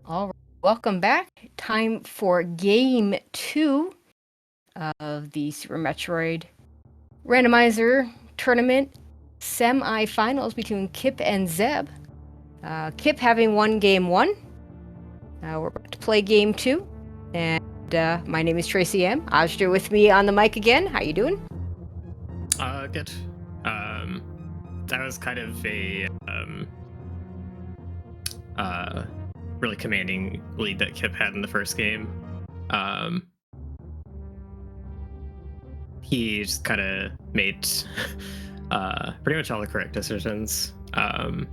All right, welcome back. Time for game 2 of the Super Metroid Randomizer tournament semi-finals between Kipp and Zeb. Kipp having won game 1. We're about to play game 2. And my name is Tracy M. Ajder with me on the mic again. How you doing? Good. That was kind of a really commanding lead that Kipp had in the first game. He just kind of made pretty much all the correct decisions. Yeah,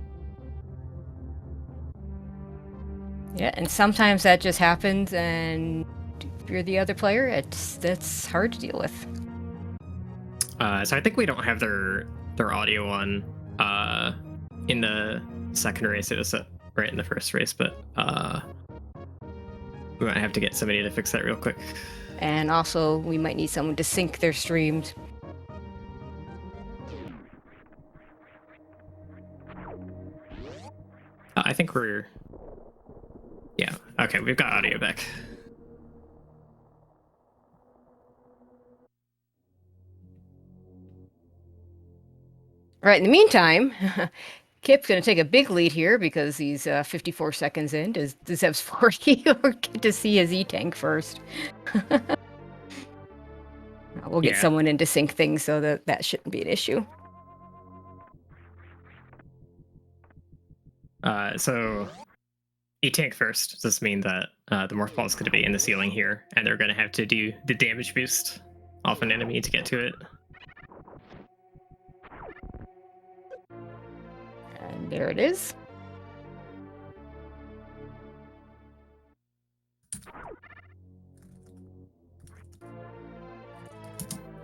and sometimes that just happens, and if you're the other player, that's hard to deal with. So I think we don't have their audio on in the second race. It was right in the first race, but we might have to get somebody to fix that real quick. And also, we might need someone to sync their streams. I think we're... Yeah, okay, we've got audio back. Right, in the meantime, Kipp's going to take a big lead here because he's 54 seconds in. Does Zeb's 40 or get to see his E-Tank first? We'll get someone in to sync things so that shouldn't be an issue. So E-Tank first. Does this mean that the Morph Ball is going to be in the ceiling here, and they're going to have to do the damage boost off an enemy to get to it? And there it is.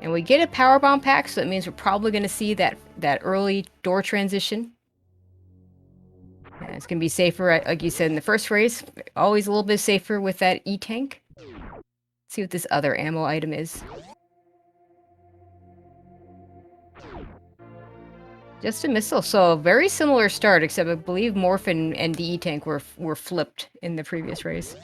And we get a power bomb pack, so that means we're probably going to see that early door transition. And it's going to be safer, like you said in the first race. Always a little bit safer with that E-Tank. See what this other ammo item is. Just a missile, so a very similar start, except I believe Morph and the E-Tank were flipped in the previous race.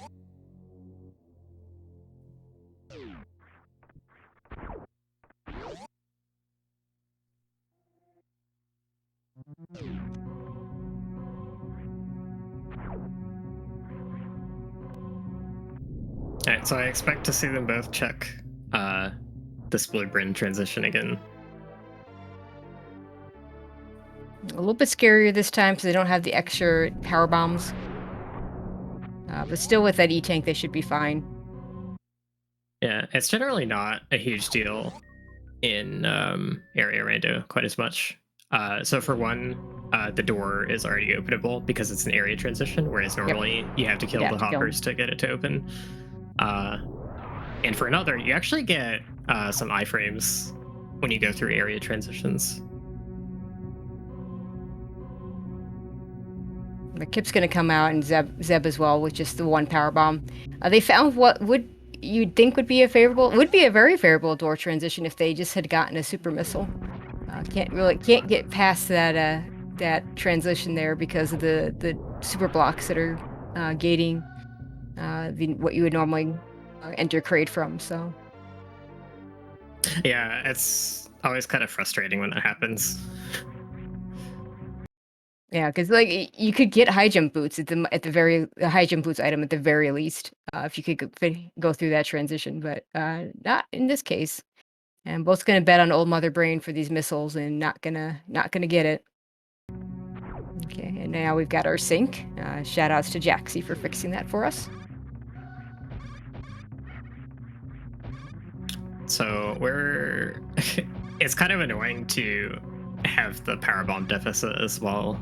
Alright, so I expect to see them both check this blue-brin transition again. A little bit scarier this time because they don't have the extra power bombs. But still with that E-Tank, they should be fine. Yeah, it's generally not a huge deal in area rando quite as much. So for one, the door is already openable because it's an area transition, whereas normally you have to kill the hoppers to get it to open. And for another, you actually get some iframes when you go through area transitions. The Kipp's going to come out, and Zeb as well, with just the one power bomb. They found what you'd think would be a very favorable door transition if they just had gotten a super missile. Can't get past that transition there because of the super blocks that are gating what you would normally enter crate from. So yeah, it's always kind of frustrating when that happens. Yeah, because like you could get high jump boots at the high jump boots item at the very least if you could go through that transition, but not in this case. And both gonna bet on old Mother Brain for these missiles and not gonna get it. Okay, and now we've got our sync. Shout outs to Jaxie for fixing that for us. So it's kind of annoying to have the power bomb deficit as well.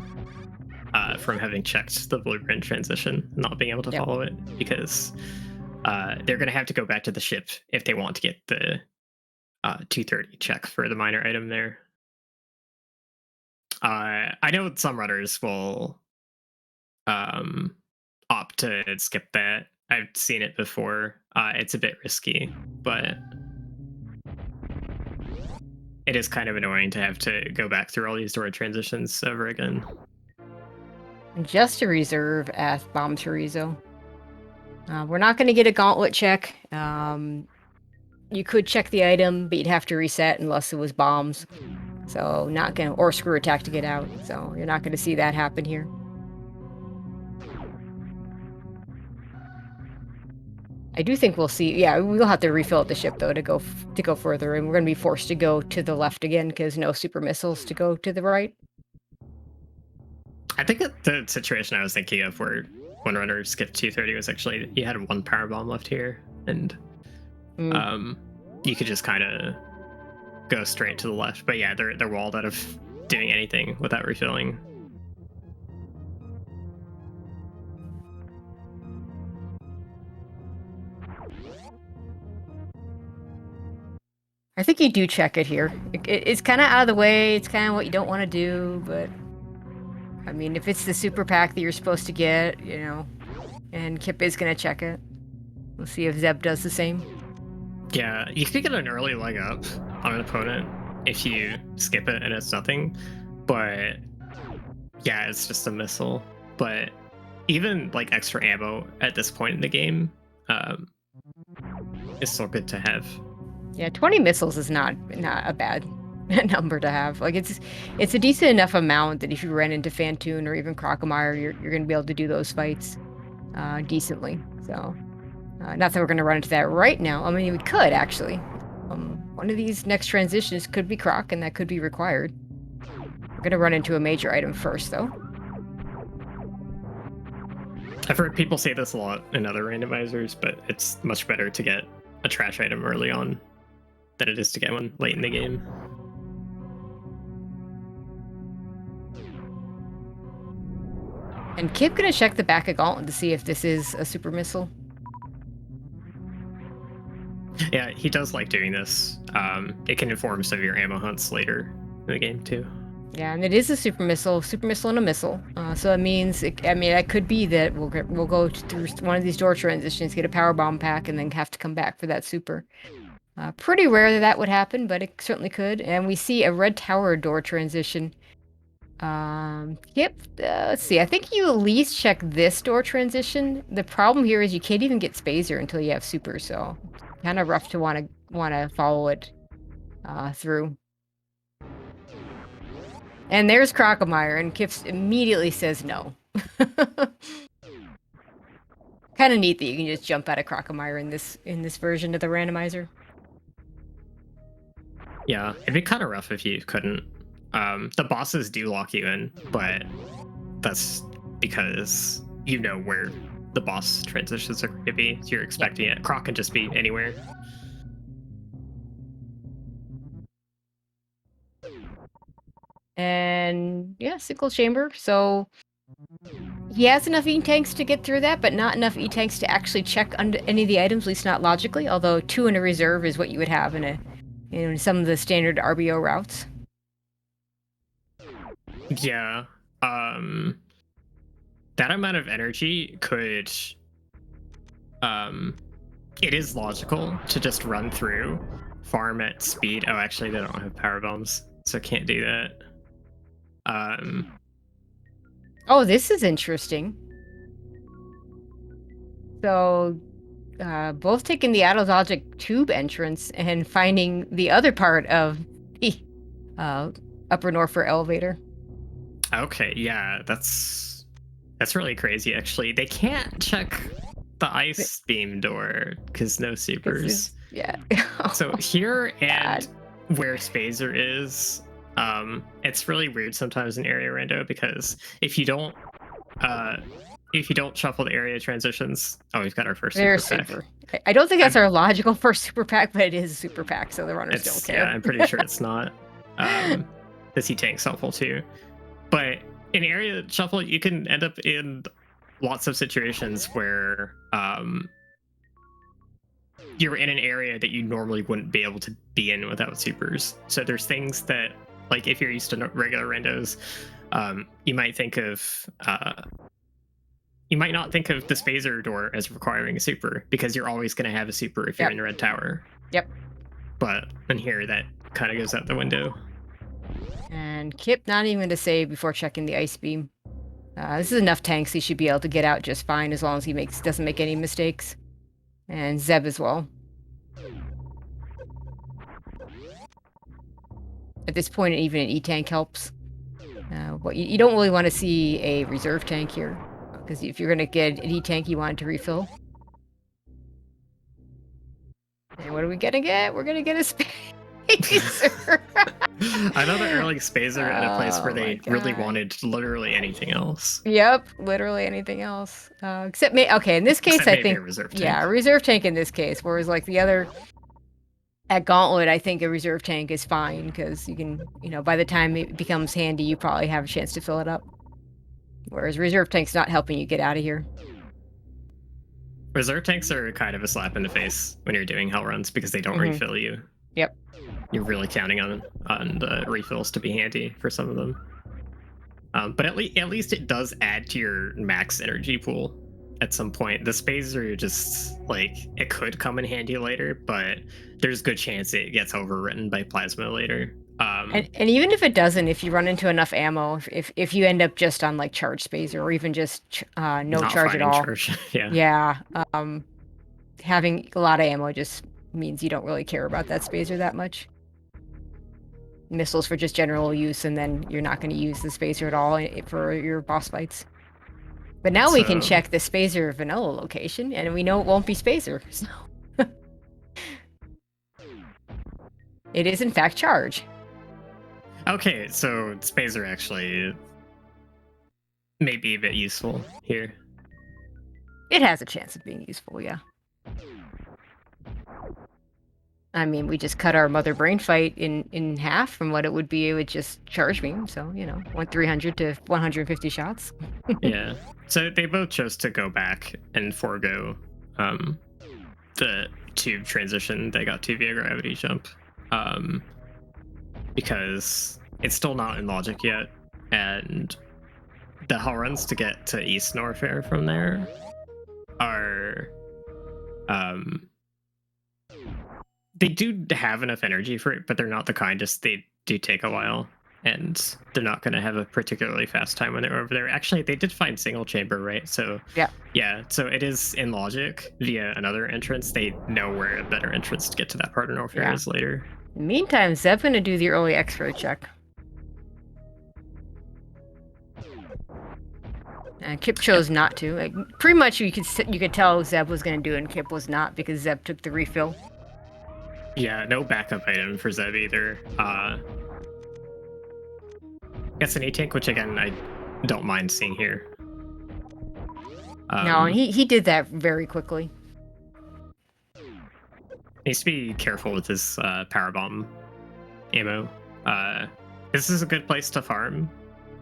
From having checked the blue-brin transition, not being able to follow it, because they're going to have to go back to the ship if they want to get the 230 check for the minor item there. I know some runners will opt to skip that. I've seen it before. It's a bit risky, but it is kind of annoying to have to go back through all these door transitions over again. Just to reserve Bomb Chorizo. We're not going to get a Gauntlet check. You could check the item, but you'd have to reset unless it was bombs. So not gonna, or screw attack to get out. So you're not gonna see that happen here. I do think we'll see. Yeah, we'll have to refill the ship though to go further, and we're gonna be forced to go to the left again because no super missiles to go to the right. I think that the situation I was thinking of where one runner skipped 230 was actually you had one power bomb left here, and you could just kind of go straight to the left. But yeah, they're walled out of doing anything without refilling. I think you do check it here. It's kind of out of the way. It's kind of what you don't want to do, but I mean, if it's the super pack that you're supposed to get, you know, and Kipp is gonna check it. We'll see if Zeb does the same. Yeah, you could get an early leg up on an opponent if you skip it and it's nothing, but yeah, it's just a missile. But even like extra ammo at this point in the game is still good to have. Yeah, 20 missiles is not a bad number to have. Like it's a decent enough amount that if you ran into Fantoon or even Crocomire, you're going to be able to do those fights decently. So not that we're going to run into that right now. I mean, we could actually. One of these next transitions could be Croc, and that could be required. We're going to run into a major item first, though. I've heard people say this a lot in other randomizers, but it's much better to get a trash item early on than it is to get one late in the game. And Kipp gonna check the back of Gauntlet to see if this is a super missile. Yeah, he does like doing this. It can inform some of your ammo hunts later in the game too. Yeah, and it is a super missile and a missile. So it means, that could be that we'll go through one of these door transitions, get a power bomb pack, and then have to come back for that super. Pretty rare that would happen, but it certainly could. And we see a red tower door transition. Yep. Let's see. I think you at least check this door transition. The problem here is you can't even get Spazer until you have super, so kind of rough to want to follow it through. And there's Crocomire, and Kipp immediately says no. Kind of neat that you can just jump out of Crocomire in this version of the randomizer. Yeah, it'd be kind of rough if you couldn't. The bosses do lock you in, but that's because you know where the boss transitions are going to be. You're expecting it. Croc can just be anywhere. And yeah, sickle chamber. So he has enough E-tanks to get through that, but not enough E-tanks to actually check under any of the items, at least not logically. Although 2 in a reserve is what you would have in some of the standard RBO routes. Yeah. That amount of energy could it is logical to just run through, farm at speed. Oh, actually they don't have power bombs, so can't do that. Oh, this is interesting. So both taking the autologic tube entrance and finding the other part of the upper Norfair elevator. Okay, yeah, that's really crazy actually. They can't check the ice beam door because no supers. Yeah. So here and where Spazer is, it's really weird sometimes in area rando because if you don't shuffle the area transitions, oh, we've got our first super pack. I don't think that's our logical first super pack, but it is a super pack, so the runners don't care. Yeah, I'm pretty sure it's not. The C-tank's helpful too. But in area shuffle, you can end up in lots of situations where you're in an area that you normally wouldn't be able to be in without supers. So there's things that, like if you're used to regular randos, you might think of you might not think of the Spazer door as requiring a super because you're always going to have a super if you're in the red tower. Yep. But in here, that kind of goes out the window. And Kipp not even going to save before checking the ice beam. This is enough tanks. He should be able to get out just fine as long as he doesn't make any mistakes. And Zeb as well. At this point, even an E-tank helps. But you don't really want to see a reserve tank here, because if you're going to get an E-tank, you want it to refill. And what are we going to get? We're going to get a Spacer! Another early Spacer at a place where they really wanted literally anything else. Yep, literally anything else. Except, okay, in this case, I think... a reserve tank. Yeah, a reserve tank in this case, whereas like the other... At Gauntlet, I think a reserve tank is fine, because you can, by the time it becomes handy, you probably have a chance to fill it up. Whereas reserve tank's not helping you get out of here. Reserve tanks are kind of a slap in the face when you're doing hell runs, because they don't refill you. Yep. You're really counting on the refills to be handy for some of them. But at least it does add to your max energy pool at some point. The Spacer just, like, it could come in handy later, but there's a good chance it gets overwritten by Plasma later. And even if it doesn't, if you run into enough ammo, if you end up just on, like, charge Spacer, or even just no charge at all. Charge. Yeah. Yeah. Having a lot of ammo just means you don't really care about that Spacer that much. Missiles for just general use, and then you're not going to use the Spacer at all for your boss fights. But now we can check the Spacer vanilla location, and we know it won't be Spacer. So. It is, in fact, charge. Okay, so Spacer actually may be a bit useful here. It has a chance of being useful, yeah. I mean, we just cut our mother brain fight in half from what it would be. It would just charge beam, so, went 300 to 150 shots. Yeah. So they both chose to go back and forego the tube transition they got to via gravity jump. Because it's still not in logic yet, and the hell runs to get to East Norfair from there are they do have enough energy for it, but they're not the kindest. They do take a while, and they're not going to have a particularly fast time when they're over there. Actually, they did find single chamber, right? So yeah, so it is in logic via another entrance. They know where a better entrance to get to that part of Norfair is later. In the meantime, Zeb's going to do the early X-ray check. And Kipp chose not to. Like, pretty much you could tell Zeb was going to do it and Kipp was not, because Zeb took the refill. Yeah, no backup item for Zeb either. Gets an E-tank, which again, I don't mind seeing here. No, and he did that very quickly. Needs to be careful with his power bomb ammo. This is a good place to farm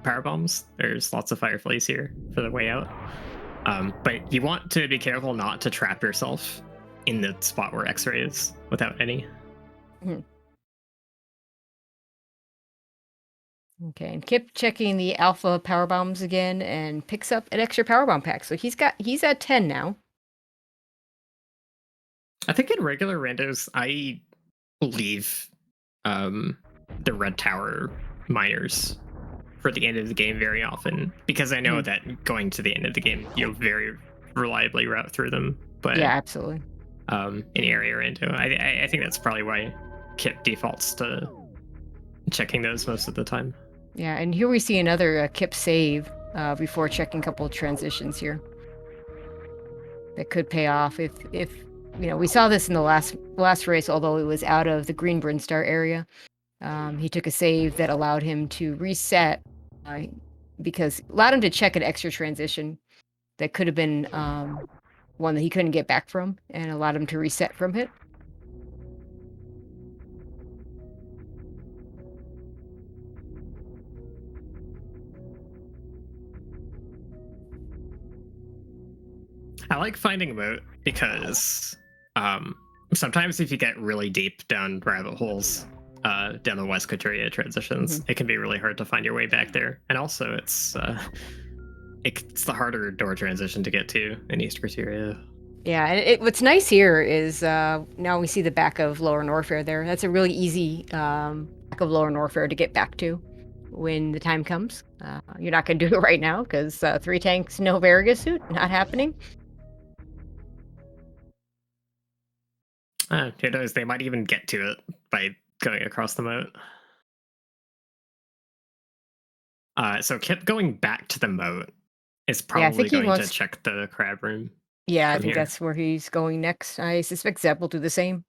power bombs. There's lots of fireflies here for the way out. But you want to be careful not to trap yourself in the spot where X-ray is without any. Okay, and Kipp checking the alpha power bombs again and picks up an extra power bomb pack. So he's at 10 now. I think in regular randos, I leave the red tower miners for the end of the game very often, because I know that going to the end of the game, you'll very reliably route through them. But yeah, absolutely. In area rando, I think that's probably why Kipp defaults to checking those most of the time. Yeah, and here we see another Kipp save before checking a couple of transitions here. That could pay off if we saw this in the last race, although it was out of the green Brinstar area. He took a save that allowed him to reset, because allowed him to check an extra transition that could have been one that he couldn't get back from, and allowed him to reset from it. I like finding a moat because sometimes if you get really deep down rabbit holes, down the West Coteria transitions, it can be really hard to find your way back there. And also it's the harder door transition to get to in East Coteria. Yeah, and what's nice here is now we see the back of Lower Norfair there. That's a really easy back of Lower Norfair to get back to, when the time comes. You're not going to do it right now because 3 tanks, no Varia suit, not happening. Who knows? They might even get to it by going across the moat. So Kipp going back to the moat is probably going to check the crab room. Yeah, I think that's where he's going next. I suspect Zeb will do the same.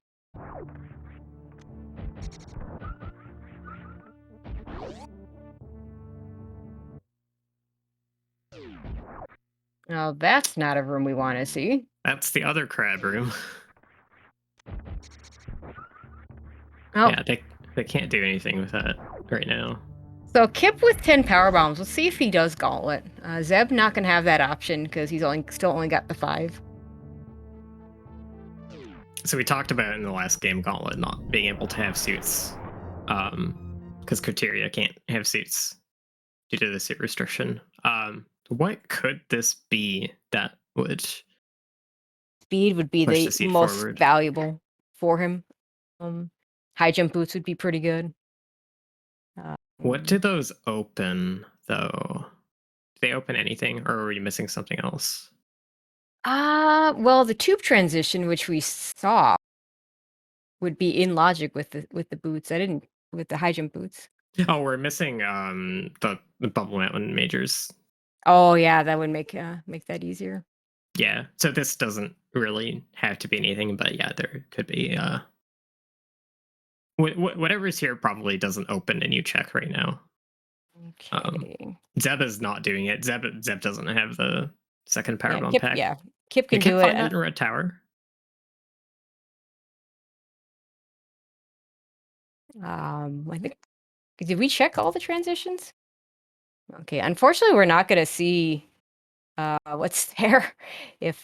Now that's not a room we want to see. That's the other crab room. Oh. Yeah, they can't do anything with that right now. So Kipp with 10 power bombs. Let's see if he does Gauntlet. Zeb not gonna have that option because he's still only got the 5. So we talked about in the last game Gauntlet not being able to have suits, because Criteria can't have suits due to the suit restriction. What could this be that would? Speed would be the most valuable for him. High jump boots would be pretty good. What do those open, though? Do they open anything, or are we missing something else? Well, the tube transition, which we saw, would be in logic with the boots. With the high jump boots. Oh, we're missing the Bubble Mountain majors. Oh yeah, that would make that easier. Yeah, so this doesn't really have to be anything, but yeah, there could be whatever's here probably doesn't open and you check right now. Okay. Zeb is not doing it. Zeb doesn't have the second power bomb pack. Yeah, Kipp can do it. Find it in Red Tower. I think. Did we check all the transitions? Okay, unfortunately, we're not going to see what's there if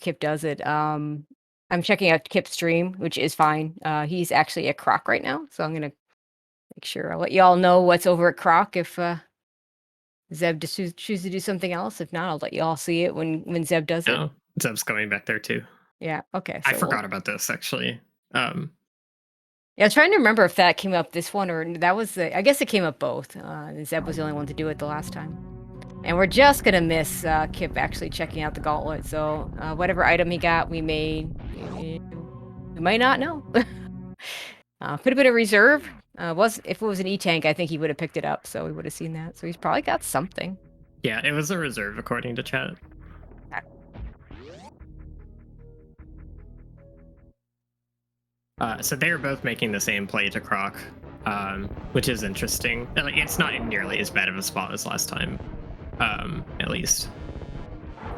Kipp does it. I'm checking out Kipp's stream, which is fine. He's actually at Croc right now, so I'm gonna make sure I'll let y'all know what's over at Croc if Zeb chooses to do something else. If not, I'll let y'all see it when Zeb does it. No, Zeb's going back there too. Yeah. Okay. So I forgot about this actually. Yeah, I was trying to remember if that came up this one or that was I guess it came up both. And Zeb was the only one to do it the last time. And we're just gonna miss Kipp actually checking out the Gauntlet. So whatever item he got, we might not know. Could have been a reserve. If it was an E-tank, I think he would have picked it up, so we would have seen that. So he's probably got something. Yeah, it was a reserve according to chat. So they are both making the same play to Croc, which is interesting. It's not nearly as bad of a spot as last time, at least.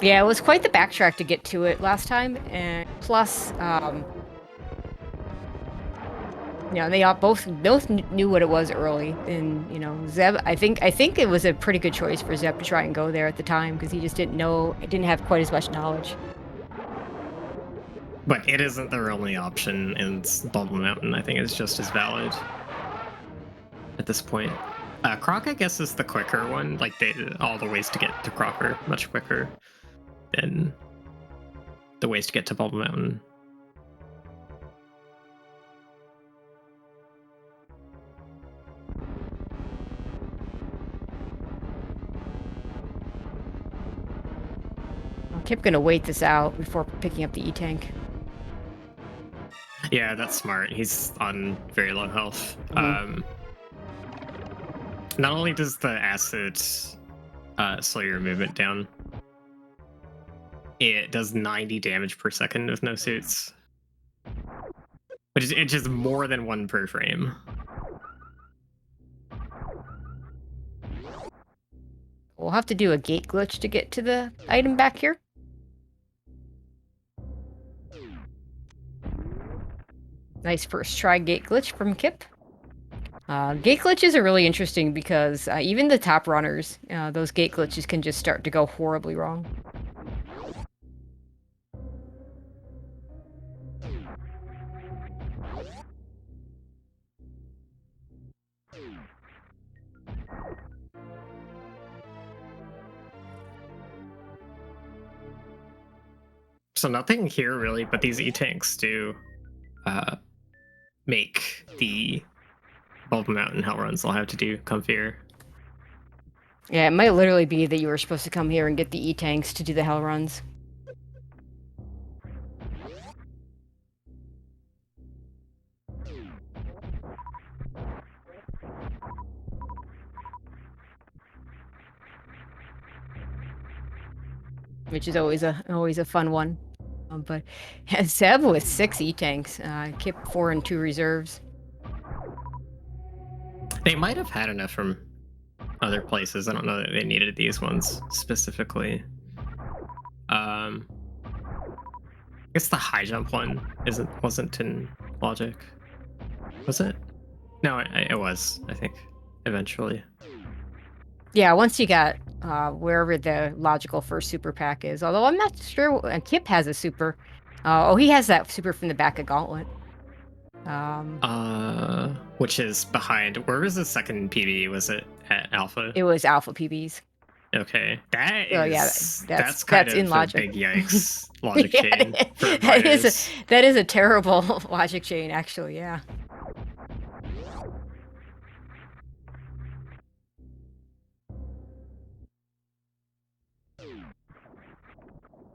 Yeah, it was quite the backtrack to get to it last time, and plus, they both knew what it was early, and Zeb. I think it was a pretty good choice for Zeb to try and go there at the time because he just didn't have quite as much knowledge. But it isn't their only option in Bubble Mountain. I think it's just as valid at this point. Croc, I guess, is the quicker one. Like, all the ways to get to Croc are much quicker than the ways to get to Bubble Mountain. Kipp gonna wait this out before picking up the E-tank. Yeah, that's smart. He's on very low health. Mm-hmm. Not only does the acid slow your movement down, it does 90 damage per second with no suits. Which is just more than 1 per frame. We'll have to do a gate glitch to get to the item back here. Nice first try gate glitch from Kipp. Gate glitches are really interesting because even the top runners, those gate glitches can just start to go horribly wrong. So nothing here really, but these E-tanks do make the Bubble Mountain hell runs I'll have to do come here. Yeah, it might literally be that you were supposed to come here and get the E-tanks to do the hell runs. Which is always a fun one. But Zeb with 6 E-tanks, Kipp 4 and 2 reserves. They might have had enough from other places. I don't know that they needed these ones specifically. I guess the high jump one wasn't in logic, was it? No, it was. I think eventually. Yeah, once you got wherever the logical first super pack is. Although I'm not sure. Kipp has a super. Oh, he has that super from the back of Gauntlet. Which is behind. Where was the second PB? Was it at Alpha? It was Alpha PBs. Okay, that is. Oh yeah, that's kind of in logic. A big yikes logic Yeah, chain. For that is a terrible logic chain, actually. Yeah.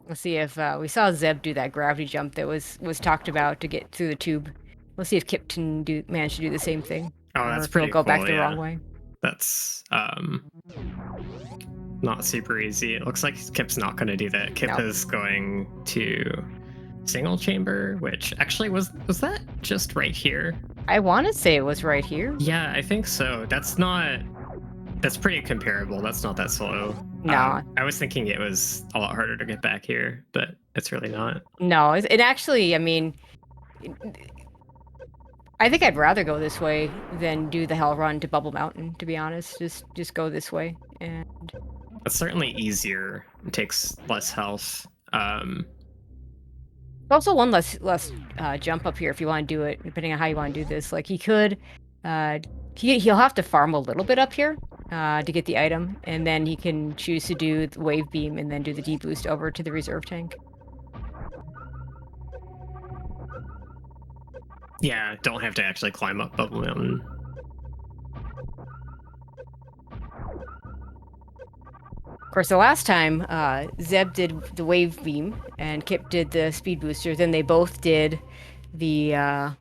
Let's see if we saw Zeb do that gravity jump that was talked about to get through the tube. Let's see if Kipp can manage to do the same thing. Oh, that's or if pretty he'll go cool, back the wrong way. That's not super easy. It looks like Kipp's not going to do that. Kipp is going to single chamber, which actually was that just right here? I want to say it was right here. Yeah, I think so. That's pretty comparable. That's not that slow. No. I was thinking it was a lot harder to get back here, but it's really not. No, it actually, I mean, I think I'd rather go this way than do the hell run to Bubble Mountain, to be honest. Just go this way. And it's certainly easier. It takes less health. Also one less jump up here if you want to do it, depending on how you want to do this. Like he could, he'll have to farm a little bit up here to get the item, and then he can choose to do the wave beam and then do the D-boost over to the reserve tank. Yeah, don't have to actually climb up Bubble Mountain. Of course, the last time Zeb did the wave beam and Kipp did the speed booster, then they both did the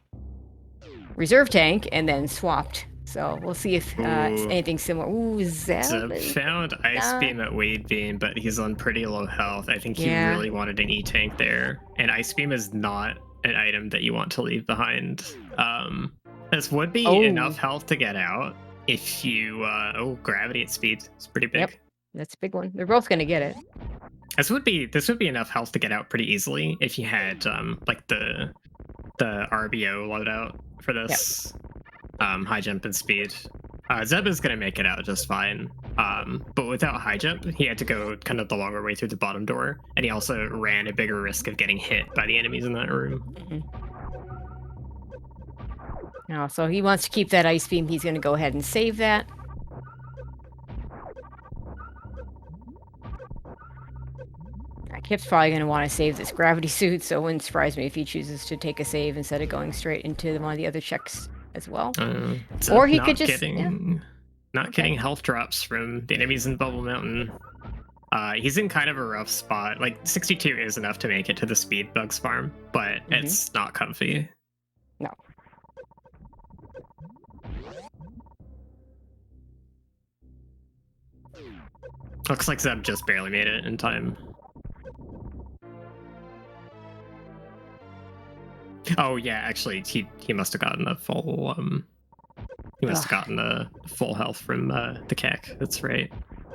reserve tank and then swapped. So we'll see if it's anything similar. Ooh, Zeb found Ice Beam at Wave Beam, but he's on pretty low health. I think he really wanted an E-tank there. And Ice Beam is not an item that you want to leave behind. This would be enough health to get out if you... Gravity at speed. It's pretty big. Yep, that's a big one. They're both going to get it. This would be enough health to get out pretty easily if you had like the RBO loadout for this. Yep. High jump and speed. Zeb is gonna make it out just fine. But without high jump, he had to go kind of the longer way through the bottom door, and he also ran a bigger risk of getting hit by the enemies in that room. No, so he wants to keep that ice beam. He's gonna go ahead and save that. Kipp's probably going to want to save this gravity suit, so it wouldn't surprise me if he chooses to take a save instead of going straight into one of the other checks as well. Or he could just... Not getting health drops from the enemies in Bubble Mountain. He's in kind of a rough spot. Like, 62 is enough to make it to the speed bugs farm, but it's not comfy. No. Looks like Zeb just barely made it in time. Oh yeah, actually, he must have gotten the full he must have gotten the full health from the kek. That's right.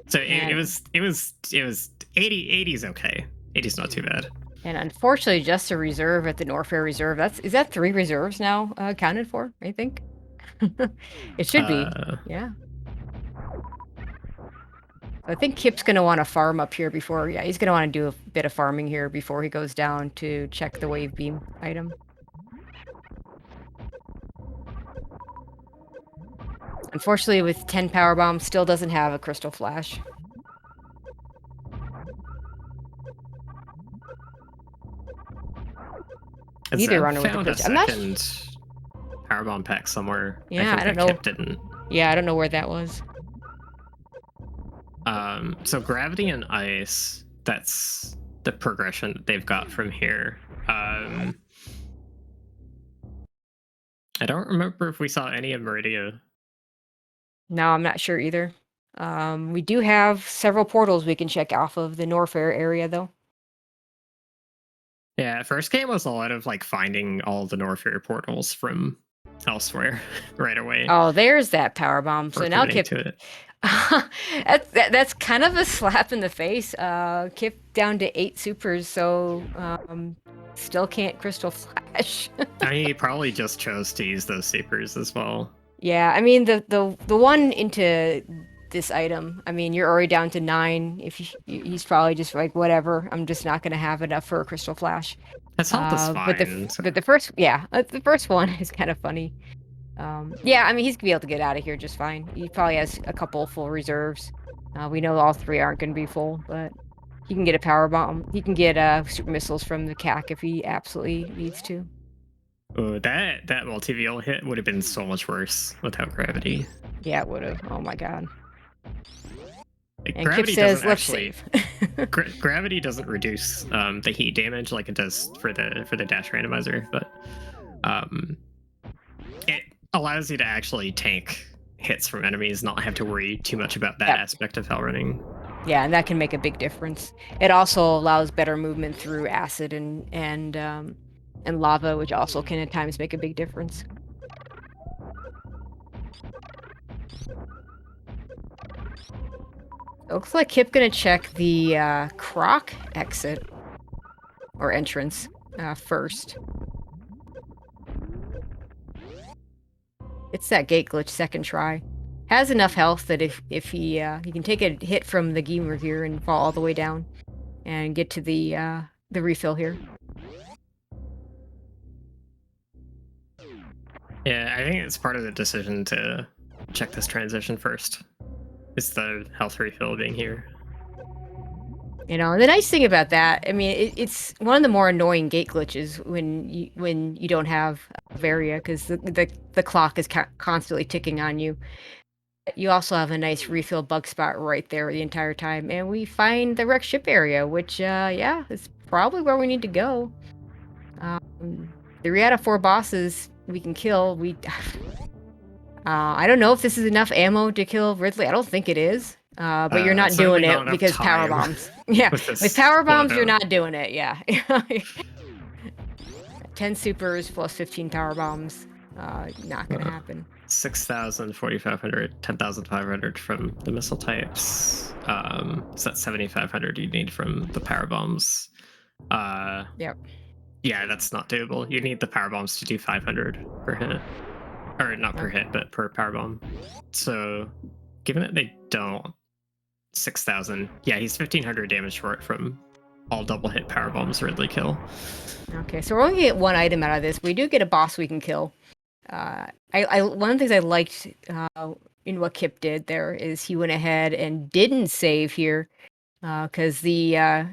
So it was 80's okay. 80's not too bad. And unfortunately, just a reserve at the Norfair reserve. Is that 3 reserves now accounted for? I think it should be. Yeah. I think Kipp's going to want to farm up here before. Yeah, he's going to want to do a bit of farming here before he goes down to check the wave beam item. Unfortunately, with 10 power bombs, still doesn't have a crystal flash. Neither runner with the crystal. I'm not powerbomb pack somewhere. Yeah, I think don't know. Kipp didn't. Yeah, I don't know where that was. So gravity and ice, that's the progression that they've got from here. I don't remember if we saw any of Maridia. No, I'm not sure either. We do have several portals we can check off of the Norfair area, though. Yeah, first game was a lot of like finding all the Norfair portals from elsewhere right away. Oh, there's that power bomb. So now Kipp. To it. That's kind of a slap in the face. Kipp down to 8 supers, so still can't Crystal Flash. I mean, he probably just chose to use those supers as well. Yeah, I mean the one into this item. I mean, you're already down to 9. If he's probably just like, whatever, I'm just not gonna have enough for a Crystal Flash. That's fine. But the first one is kind of funny. Yeah, I mean, he's gonna be able to get out of here just fine. He probably has a couple full reserves. We know all 3 aren't gonna be full, but he can get a power bomb. He can get super missiles from the CAC if he absolutely needs to. Oh, that multi-veal hit would have been so much worse without gravity. Yeah, it would have. Oh my god. Like, and Kipp says, "Let's save." Gravity doesn't reduce the heat damage like it does for the dash randomizer, but it allows you to actually tank hits from enemies, not have to worry too much about that aspect of hell running. Yeah, and that can make a big difference. It also allows better movement through acid and lava, which also can at times make a big difference. It looks like Kipp gonna check the Croc exit or entrance first. It's that gate glitch second try. Has enough health that if he can take a hit from the gamer here and fall all the way down and get to the refill here. Yeah, I think it's part of the decision to check this transition first. It's the health refill being here. You know, the nice thing about that, I mean, it's one of the more annoying gate glitches when you don't have Varia, because the clock is constantly ticking on you. You also have a nice refill bug spot right there the entire time, and we find the wrecked ship area, which yeah, is probably where we need to go. 3 out of 4 bosses we can kill. I don't know if this is enough ammo to kill Ridley. I don't think it is. But you're not doing it because power bombs. Yeah, with power bombs, you're not doing it. Yeah. 10 supers plus 15 power bombs. Not gonna happen. 6,000, 4,500, 10,500 from the missile types. So that's 7,500 you need from the power bombs. Yep. Yeah, that's not doable. You need the power bombs to do 500 per hit. Or not per hit, but per power bomb. So, given that they don't, 6,000. Yeah, he's 1,500 damage short from all double hit power bombs Ridley kill. Okay, so we're only gonna get 1 item out of this. We do get a boss we can kill. One of the things I liked in what Kipp did there is he went ahead and didn't save here, because the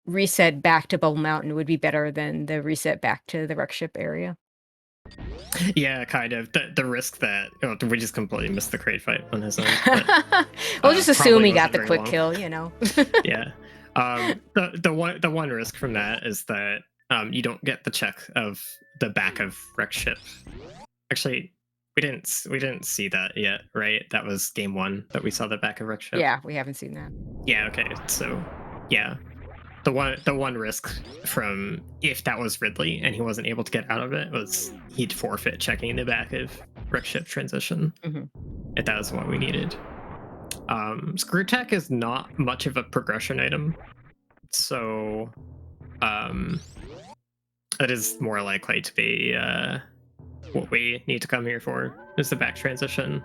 reset back to Bubble Mountain would be better than the reset back to the wreck ship area. Yeah, kind of. The risk that we just completely missed the crate fight on his own. But, we'll just assume he got the quick kill, you know. Yeah. The one risk from that is that you don't get the check of the back of wreck ship. Actually, we didn't see that yet, right? That was game 1 that we saw the back of wreck ship. Yeah, we haven't seen that. Yeah. Okay. So, yeah. The one risk from if that was Ridley and he wasn't able to get out of it was he'd forfeit checking the back of wreck ship transition. If that was what we needed. Screw Tech is not much of a progression item, so it is more likely to be what we need to come here for is the back transition.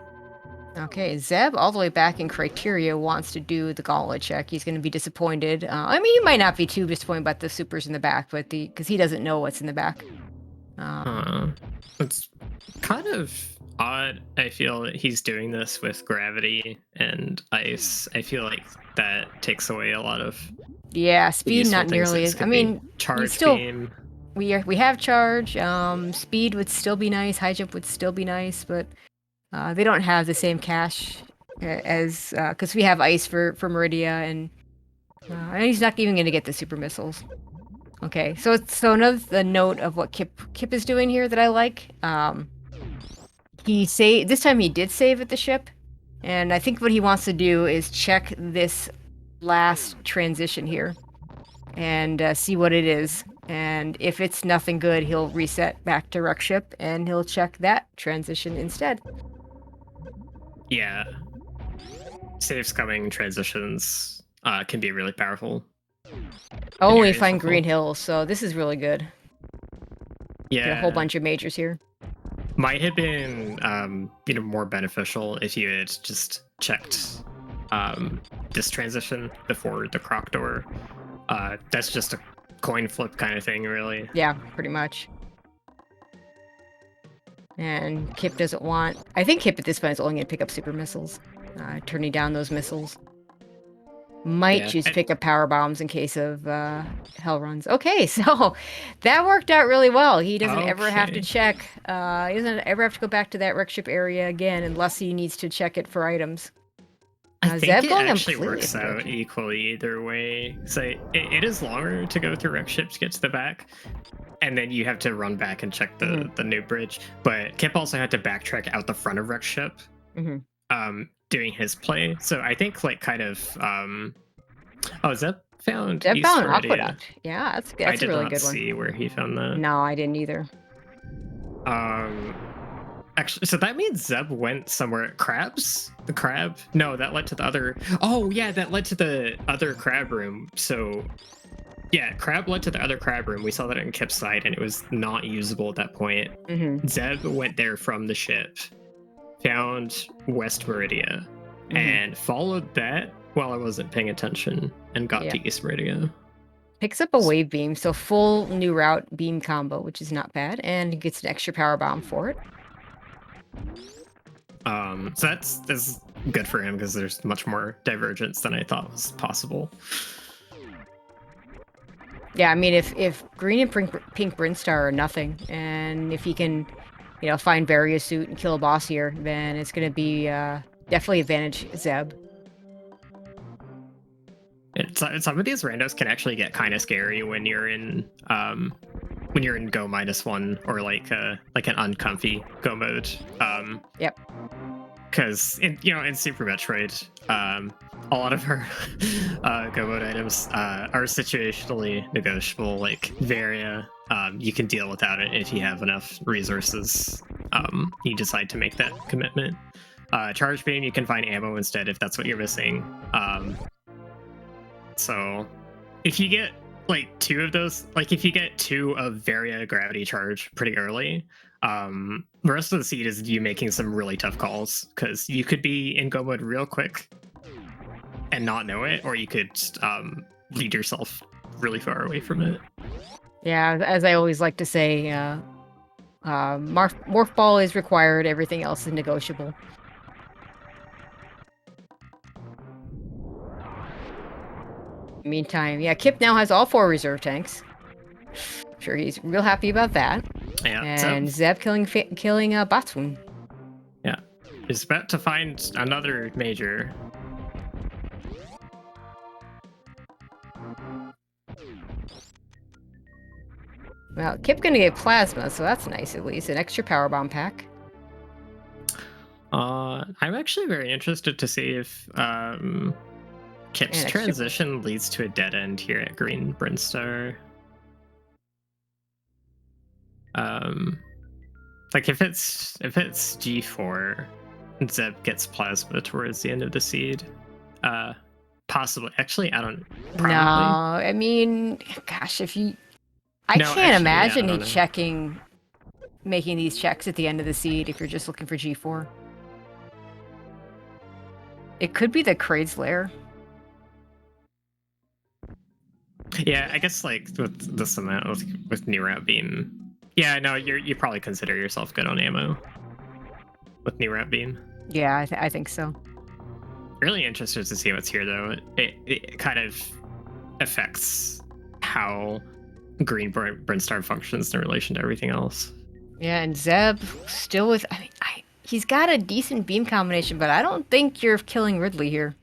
Okay, Zeb, all the way back in Criteria, wants to do the Gauntlet check. He's going to be disappointed. I mean, he might not be too disappointed about the supers in the back, but because he doesn't know what's in the back. It's kind of odd. I feel that he's doing this with gravity and ice. I feel like that takes away a lot of speed. Not nearly as. I mean, charge still, beam. we have charge. Speed would still be nice. High jump would still be nice, but they don't have the same cash as because we have ice for Maridia, and he's not even going to get the super missiles. Okay, so another note of what Kipp is doing here that I like. This time he did save at the ship, and I think what he wants to do is check this last transition here and see what it is. And if it's nothing good, he'll reset back to wreck ship and he'll check that transition instead. Yeah. Saves coming transitions can be really powerful. Oh, we find Green Hills, so this is really good. Yeah. Get a whole bunch of majors here. Might have been more beneficial if you had just checked this transition before the Croc door. That's just a coin flip kind of thing, really. Yeah, pretty much. And Kipp doesn't want... I think Kipp at this point is only going to pick up super missiles. Turning down those missiles. Might choose to pick up power bombs in case of hell runs. Okay, so that worked out really well. He doesn't ever have to check. He doesn't ever have to go back to that wreck ship area again unless he needs to check it for items. I think it actually works out equally either way. So it is longer to go through wreck ship to get to the back, and then you have to run back and check the new bridge. But Kipp also had to backtrack out the front of wreck ship, doing his play. So I think Zeb found Aqueduct. Yeah, that's a really good one. I did not see where he found that. No, I didn't either. Actually, so that means Zeb went somewhere at Crabs? The crab? No, that led to the other... Oh, yeah, that led to the other crab room. So, yeah, crab led to the other crab room. We saw that in Kipp's side, and it was not usable at that point. Zeb went there from the ship, found West Maridia, and followed that while I wasn't paying attention, and got to East Maridia. Picks up a wave beam, so full new route beam combo, which is not bad, and gets an extra power bomb for it. So that's good for him because there's much more divergence than I thought was possible. Yeah, I mean, if green and pink Brinstar are nothing, and if he can, find Varia suit and kill a boss here, then it's going to be definitely advantage Zeb. Some of these randos can actually get kind of scary when you're in Go -1 or like an uncomfy Go mode. Yep. Because in Super Metroid, a lot of our Go mode items are situationally negotiable. Like Varia, you can deal without it if you have enough resources. You decide to make that commitment. Charge beam, you can find ammo instead if that's what you're missing. So if you get like two of those, like if you get two of Varia gravity charge pretty early, the rest of the seed is you making some really tough calls, because you could be in Go mode real quick and not know it, or you could lead yourself really far away from it. Yeah, as I always like to say, morph ball is required, everything else is negotiable. Meantime, yeah, Kipp now has all 4 reserve tanks. I'm sure he's real happy about that. Yeah, and Zeb killing Batsun. Yeah, he's about to find another major. Well, Kipp gonna get plasma, so that's nice at least. An extra power bomb pack. I'm actually very interested to see if Kipp's transition leads to a dead end here at Green Brinstar. Like if it's G4, Zeb gets plasma towards the end of the seed. Possibly. Actually, I don't. Probably. No, I mean, gosh, I can't imagine making these checks at the end of the seed if you're just looking for G4. It could be the Kraid's Lair. Yeah, I guess like with this amount with new route beam. Yeah, no, you probably consider yourself good on ammo with new route beam. Yeah, I think so. Really interested to see what's here though. It kind of affects how green Brinstar functions in relation to everything else. Yeah, and Zeb still with. I mean, he's got a decent beam combination, but I don't think you're killing Ridley here.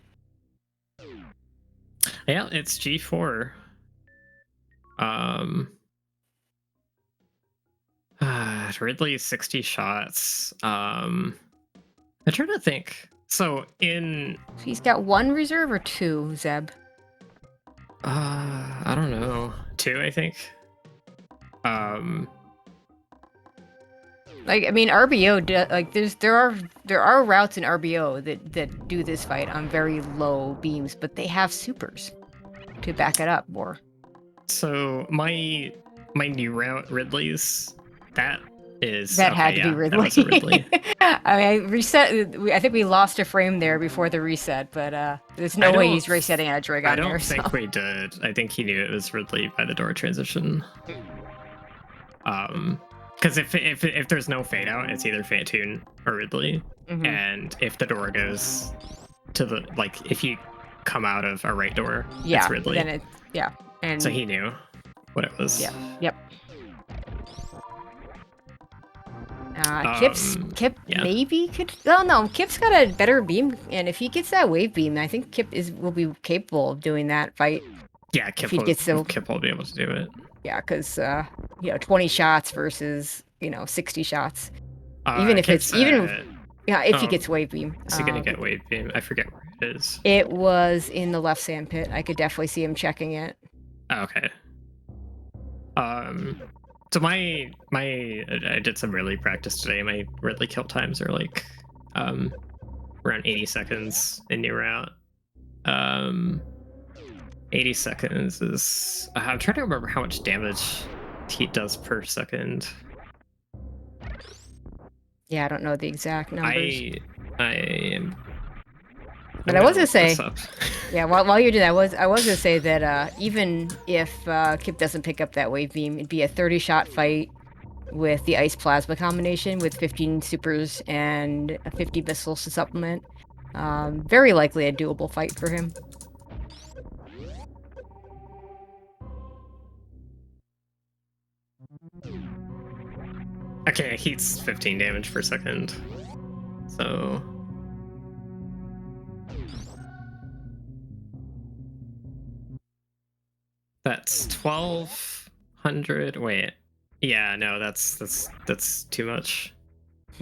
Yeah, it's G4. Ridley 60 shots. I'm trying to think. So he's got 1 reserve or 2, Zeb? I don't know. 2, I think. Like, I mean, RBO like there are routes in RBO that do this fight on very low beams, but they have supers to back it up more. So my new route Ridley's that had to be Ridley. That was a Ridley. I mean, I reset. I think we lost a frame there before the reset, but there's no way he's resetting at Dragon. I don't think we did. I think he knew it was Ridley by the door transition. Because if there's no fade out, it's either Phantoon or Ridley. Mm-hmm. And if the door goes to the if you come out of a right door, it's Ridley. Then and so he knew what it was. Yep. Kipp maybe could. Oh no, Kipp's got a better beam, and if he gets that wave beam, I think Kipp will be capable of doing that fight. Yeah, Kipp will be able to do it. Yeah, because 20 shots versus 60 shots. Even if it's if he gets wave beam. Is he gonna get wave beam? I forget where it is. It was in the left sand pit. I could definitely see him checking it. Okay. So I did some Ridley practice today. My Ridley kill times are around 80 seconds in new route. 80 seconds is... I'm trying to remember how much damage he does per second. Yeah, I don't know the exact numbers. But I was gonna say, yeah. While you're doing that, I was gonna say that even if Kipp doesn't pick up that wave beam, it'd be a 30-shot fight with the ice plasma combination with 15 supers and 50 missiles to supplement. Very likely a doable fight for him. Okay, heat's 15 damage per second. So... That's 1,200. Wait, yeah, no, that's too much.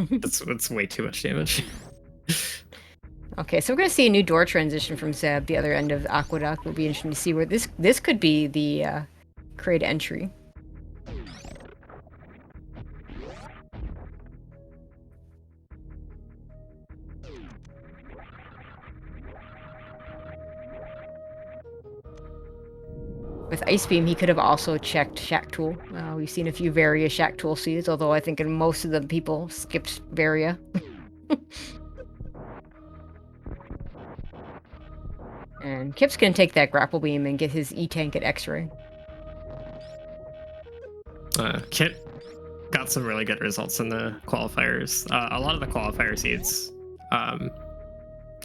that's way too much damage. Okay, so we're gonna see a new door transition from Zeb, the other end of the Aqueduct. Will be interesting to see where this could be the crate entry. With Ice Beam, he could have also checked Shack Tool. We've seen a few Varia Shack Tool seeds, although I think most of the people skipped Varia. And Kipp's gonna take that Grapple Beam and get his E-Tank at X-Ray. Kipp got some really good results in the qualifiers. A lot of the qualifier seeds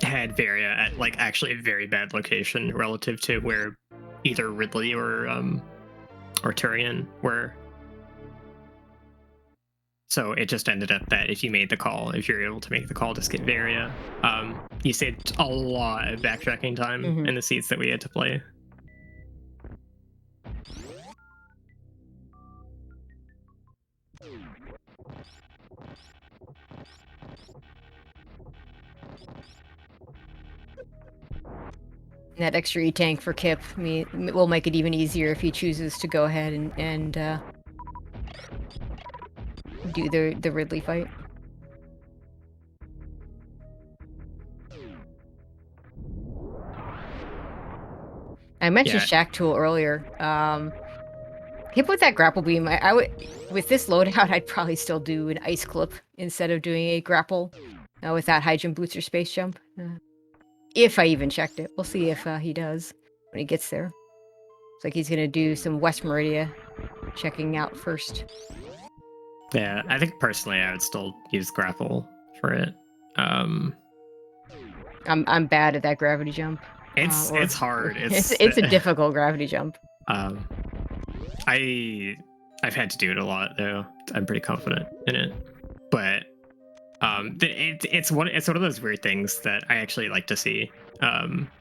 had Varia at actually a very bad location relative to where either Ridley or Turian were. So it just ended up that if you're able to make the call to skip Varia, you saved a lot of backtracking time in the seats that we had to play. That extra E-Tank for Kipp will make it even easier if he chooses to go ahead and do the Ridley fight. I mentioned Shack Tool earlier. Kipp with that Grapple Beam, I would, with this loadout, I'd probably still do an Ice Clip instead of doing a Grapple with that High Jump Boots or Space Jump. If I even checked it. We'll see if he does when he gets there. Looks like he's gonna do some West Maridia checking out first. Yeah, I think personally I would still use Grapple for it. I'm bad at that gravity jump. It's hard. It's a difficult gravity jump. I've had to do it a lot though. I'm pretty confident in it, but it's one of those weird things that I actually like to see,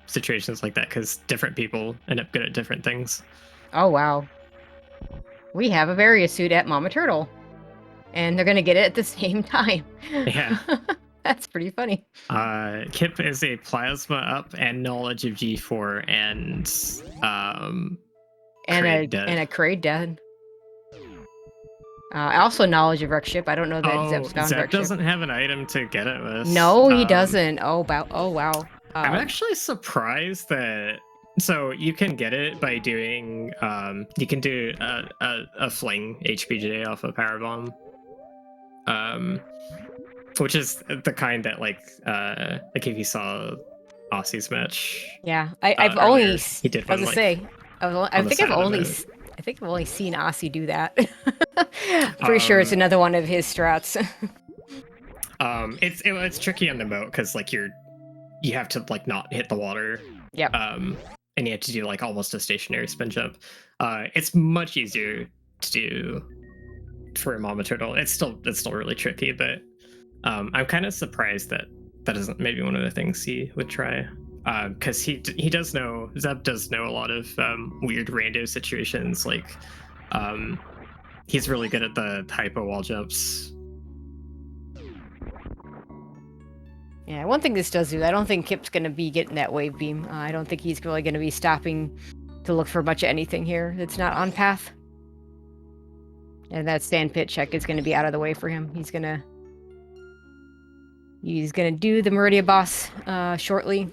situations like that, because different people end up good at different things. Oh wow. We have a Varia suit at Mama Turtle, and they're gonna get it at the same time. Yeah. That's pretty funny. Kipp is a plasma up and knowledge of G4 and a Kraid dead. Also knowledge of Wreck Ship. I don't know that Zeb's found Zeb Wreck Ship. doesn't have an item to get it with. No, he doesn't. Oh wow. I'm actually surprised that. So you can get it by doing. You can do a fling HPJ off a power bomb. Which is the kind that like if you saw Aussie's match. Yeah, I've only. He did one, I think I've only seen Aussie do that. Pretty sure it's another one of his strats. It's tricky on the moat because like you have to like not hit the water. Yep. And you have to do like almost a stationary spin jump. It's much easier to do for a Mama Turtle. It's still really tricky, but I'm kind of surprised that isn't maybe one of the things he would try. Because he does know, Zeb does know a lot of weird rando situations. Like, he's really good at the hypo wall jumps. Yeah, one thing this does do, I don't think Kipp's going to be getting that wave beam. I don't think he's really going to be stopping to look for much of anything here that's not on path. And that sand pit check is going to be out of the way for him. He's going to do the Maridia boss shortly.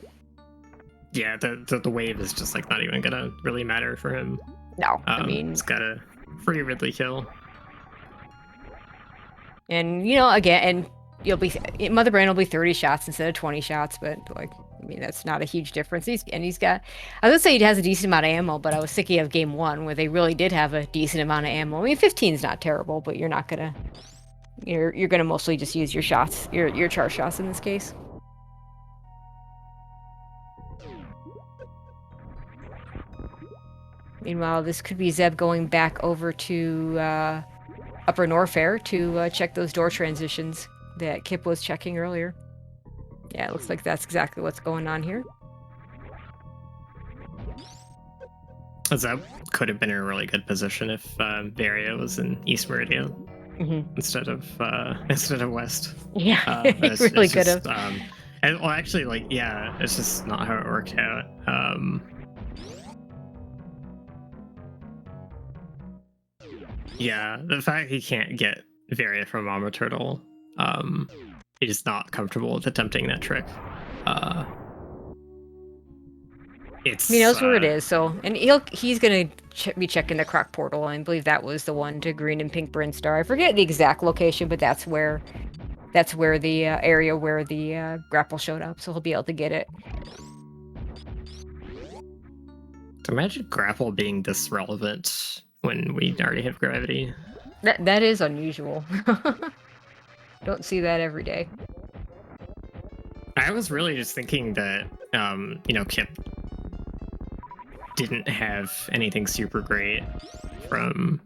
Yeah, the wave is just like not even gonna really matter for him. No, I mean, he's got a free Ridley kill. And again, and Mother Brand will be 30 shots instead of 20 shots, but like, I mean, that's not a huge difference. He's got, I would say he has a decent amount of ammo, but I was thinking of game 1 where they really did have a decent amount of ammo. I mean, 15 is not terrible, but you're gonna mostly just use your shots, your charge shots in this case. Meanwhile, this could be Zeb going back over to Upper Norfair to check those door transitions that Kipp was checking earlier. Yeah, it looks like that's exactly what's going on here. Zeb could have been in a really good position if Varia was in East Maridia instead of West. Yeah, it really could have. Well, actually, like, yeah, it's just not how it worked out. Yeah, the fact he can't get Varia from Mama Turtle, he's not comfortable with attempting that trick. He knows where it is, so, and he's gonna be checking the Croc portal. I believe that was the one to green and pink Brinstar. I forget the exact location, but that's where the area where the grapple showed up, so he'll be able to get it. Imagine grapple being this relevant when we already have gravity. That is unusual. Don't see that every day. I was really just thinking that Kipp didn't have anything super great from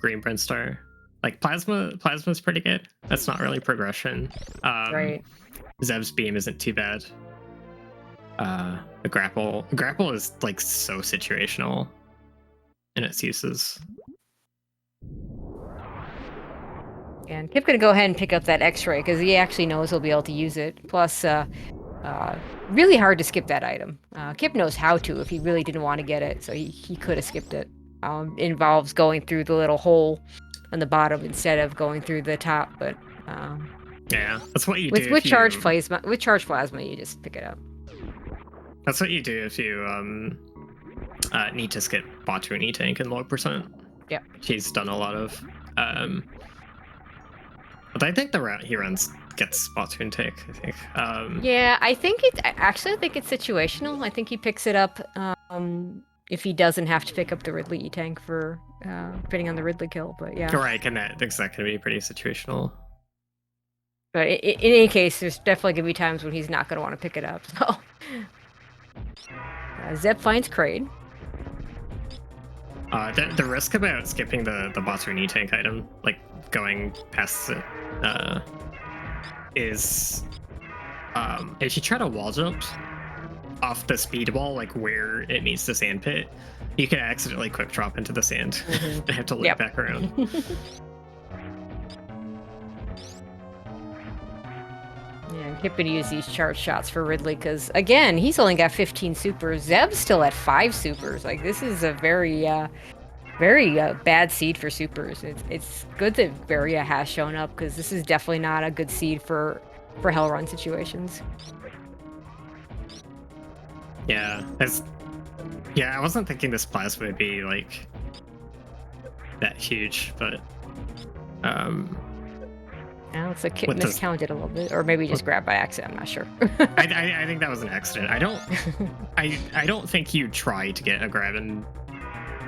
Green Brinstar. Like Plasma's pretty good. That's not really progression. Right. Zeb's beam isn't too bad. The grapple is like so situational in its uses. And Kipp's gonna go ahead and pick up that X-ray because he actually knows he'll be able to use it. Plus, really hard to skip that item. Kipp knows how to if he really didn't want to get it, so he could have skipped it. It involves going through the little hole on the bottom instead of going through the top, but yeah, that's what you do. With charge plasma, you just pick it up. That's what you do if you need to skip bot to an E-tank in low percent. Yeah, he's done a lot of. But I think the route he runs gets bot to take. I think. Yeah, I think it's situational. I think he picks it up if he doesn't have to pick up the Ridley E-tank for depending on the Ridley kill. But yeah, right, that's going to be pretty situational. But in any case, there's definitely going to be times when he's not going to want to pick it up. So Zeb finds Kraid. The risk about skipping the Batsuni tank item, like going past it, is if you try to wall jump off the speed wall, like where it meets the sand pit, you can accidentally quick drop into the sand and have to loop back around. Yeah, Kipp could use these charge shots for Ridley because, again, he's only got 15 supers. Zeb's still at 5 supers. Like, this is a very bad seed for supers. It's good that Varia has shown up because this is definitely not a good seed for Hell Run situations. Yeah, I wasn't thinking this plasma would be like that huge, but Now it's like Kipp miscounted a little bit, or maybe just grabbed by accident. I'm not sure. I think that was an accident. I don't think you try to get a grab and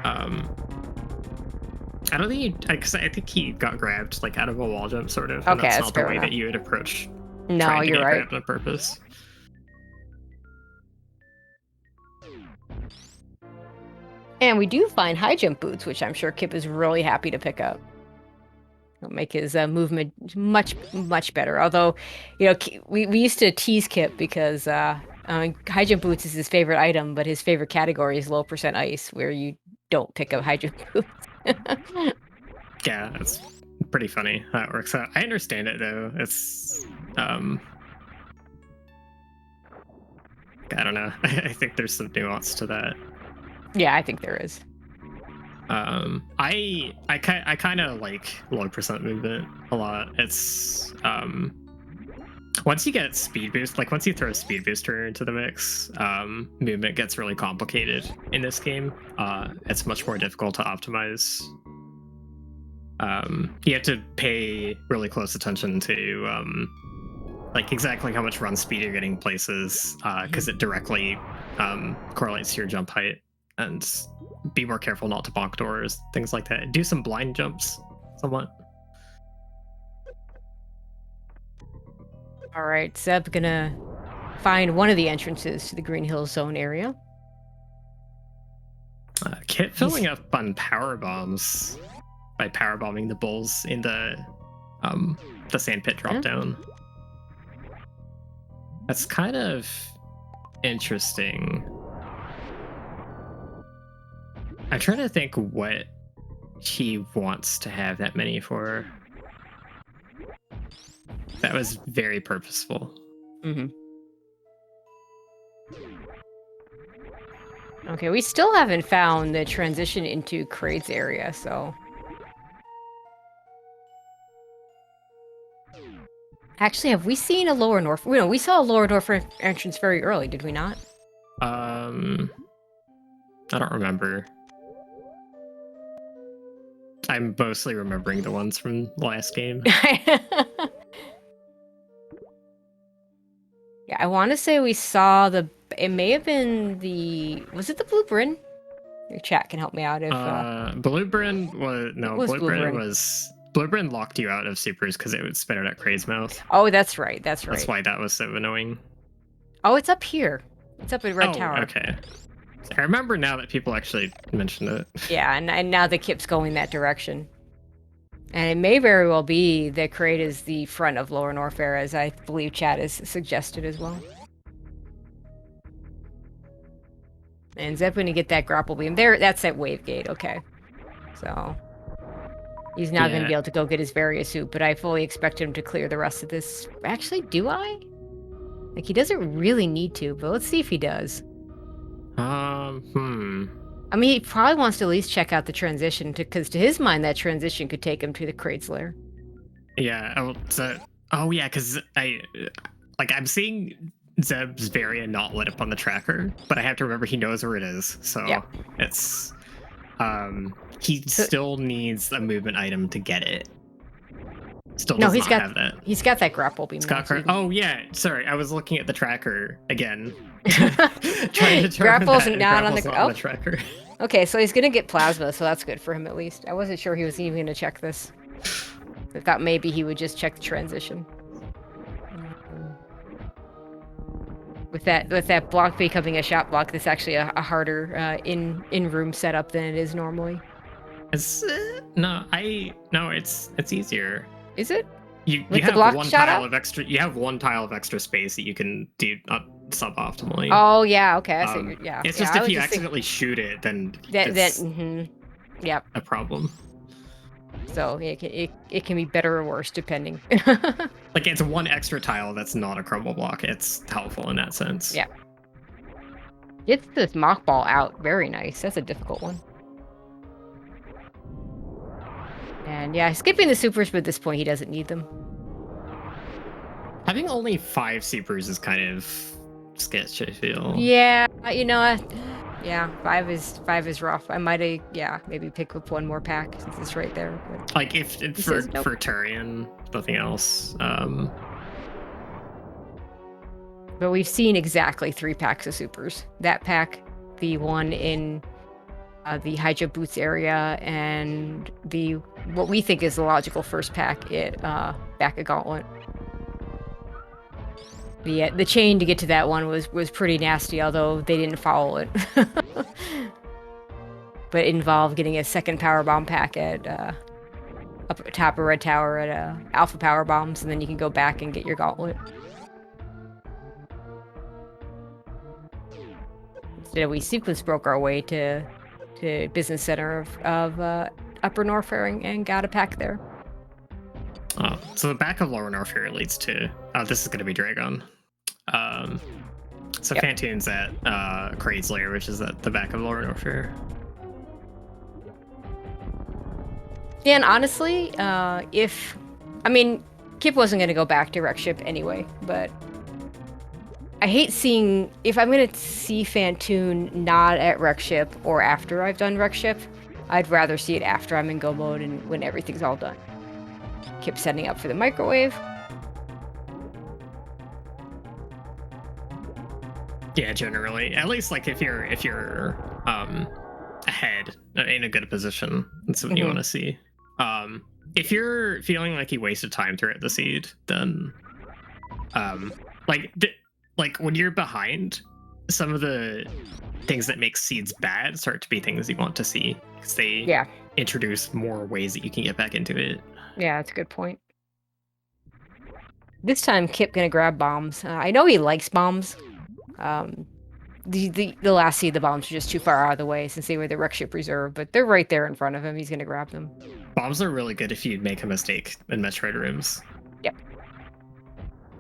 I don't think because I think he got grabbed like out of a wall jump, sort of. Okay, that's that's not the fair way enough. that you would approach. No, you're right. Grabbed on purpose. And we do find high jump boots, which I'm sure Kipp is really happy to pick up. It'll make his movement much better. Although, you know, we used to tease Kipp because high jump boots is his favorite item, but his favorite category is low % ice, where you don't pick up high jump boots. Yeah, that's pretty funny how it works out. I understand it though. It's I don't know. I think there's some nuance to that. Yeah, I think there is. I kind of like low % movement a lot. It's once you get speed boost, like once you throw a speed booster into the mix, movement gets really complicated in this game. It's much more difficult to optimize. You have to pay really close attention to like exactly how much run speed you're getting places, because it directly correlates to your jump height. And be more careful not to bonk doors, things like that. Do some blind jumps, somewhat. All right, Zeb gonna find one of the entrances to the Green Hills Zone area. Kipp filling up on power bombs by power bombing the bulls in the sand pit drop down. That's kind of interesting. I'm trying to think what he wants to have that many for. That was very purposeful. Mm-hmm. Okay, we still haven't found the transition into Kraid's area, so... Actually, have we seen a lower north? No, we saw a lower north entrance very early, did we not? I don't remember. I'm mostly remembering the ones from last game. Yeah, I want to say we saw the... It may have been the... Was it the Blue Bryn? Your chat can help me out if... Blue Bryn was... No, Blue Bryn was... Blue Bryn locked you out of supers because it would spit out at Kraid's mouth. Oh, that's right, that's right. That's why that was so annoying. Oh, it's up here. It's up at Red Tower. Okay. I remember now that people actually mentioned it. Yeah, and now the Kipp's going that direction. And it may very well be that Kraid is the front of Lower Norfair, as I believe chat has suggested as well. And Zeb going to get that grapple beam. There, that's at Wave Gate, okay. So, he's now going to be able to go get his Varia suit, but I fully expect him to clear the rest of this. Actually, do I? Like, he doesn't really need to, but let's see if he does. I mean, he probably wants to at least check out the transition, because to his mind, that transition could take him to the Kraid's lair. Yeah, because I'm seeing Zeb's Varia not lit up on the tracker, but I have to remember he knows where it is, so it's... he still needs a movement item to get it. Still does not have that. He's got that grapple beam. Oh yeah, sorry, I was looking at the tracker again. Trying to determine Grapple's that, not on the tracker. Okay, so he's gonna get plasma, so that's good for him at least. I wasn't sure he was even gonna check this. I thought maybe he would just check the transition. With that block becoming a shot block, that's actually a harder in-room setup than it is normally. It's it's easier. Is it? You With the have block one shot tile up? of extra. You have one tile of extra space that you can do suboptimally. Oh yeah, okay. I see. Yeah. It's yeah, just I if was you just accidentally shoot it, then That it's yep. a problem. So it can be better or worse depending. Like it's one extra tile that's not a crumble block. It's helpful in that sense. Yeah. Gets this mock ball out. Very nice. That's a difficult one. And yeah, skipping the supers, but at this point he doesn't need them. Having only 5 supers is kind of sketch, I feel. Yeah, you know, yeah, 5 is rough. I might have, maybe pick up one more pack since it's right there. But Like if for nope. Turian, nothing else. But we've seen exactly 3 packs of supers. That pack, the one in the high jump boots area, and what we think is the logical first pack at back at Gauntlet. The chain to get to that one was pretty nasty, although they didn't follow it. But it involved getting a second power bomb pack at up at top of Red Tower at alpha power bombs, and then you can go back and get your Gauntlet. Instead, we sequence broke our way to Business Center of Upper Norfair and got a pack there. Oh, so the back of Lower Norfair leads to... Oh, this is going to be Dragon. So yep. Phantoon's at Kraid's Lair, which is at the back of Lower Norfair. Yeah, and honestly, Kipp wasn't going to go back to Wreck Ship anyway, but I hate seeing... If I'm going to see Phantoon not at Wreck Ship or after I've done Wreck Ship, I'd rather see it after I'm in Go Mode and when everything's all done. Kipp setting up for the microwave. Yeah, generally. At least like if you're ahead in a good position, that's what you want to see. If you're feeling like you wasted time through the seed, then like when you're behind, some of the things that make seeds bad start to be things you want to see, because they introduce more ways that you can get back into it. Yeah, that's a good point. This time, Kipp gonna grab bombs. I know he likes bombs. The last seed, the bombs are just too far out of the way since they were the Wreck Ship reserve, but they're right there in front of him. He's gonna grab them. Bombs are really good if you make a mistake in Metroid rooms. Yep.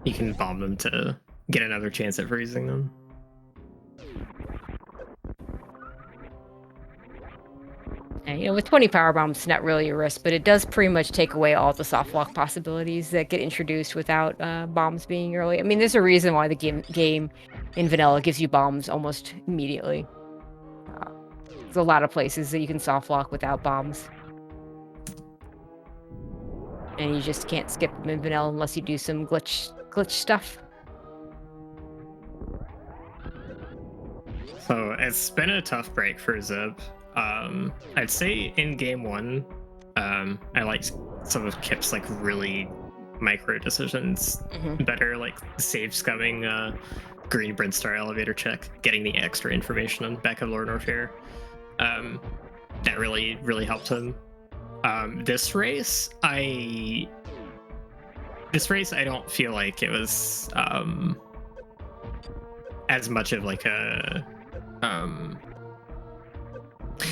You can bomb them to get another chance at freezing them. And, with 20 power bombs, it's not really a risk, but it does pretty much take away all the soft lock possibilities that get introduced without bombs being early. I mean, there's a reason why the game in vanilla gives you bombs almost immediately. There's a lot of places that you can soft lock without bombs. And you just can't skip them in vanilla unless you do some glitch stuff. So it's been a tough break for Zeb. I'd say in game 1, I liked some of Kipp's like really micro decisions better, like save scumming green Brinstar elevator check, getting the extra information on back of Lower Norfair. That really helped him. This race I don't feel like it was as much of like a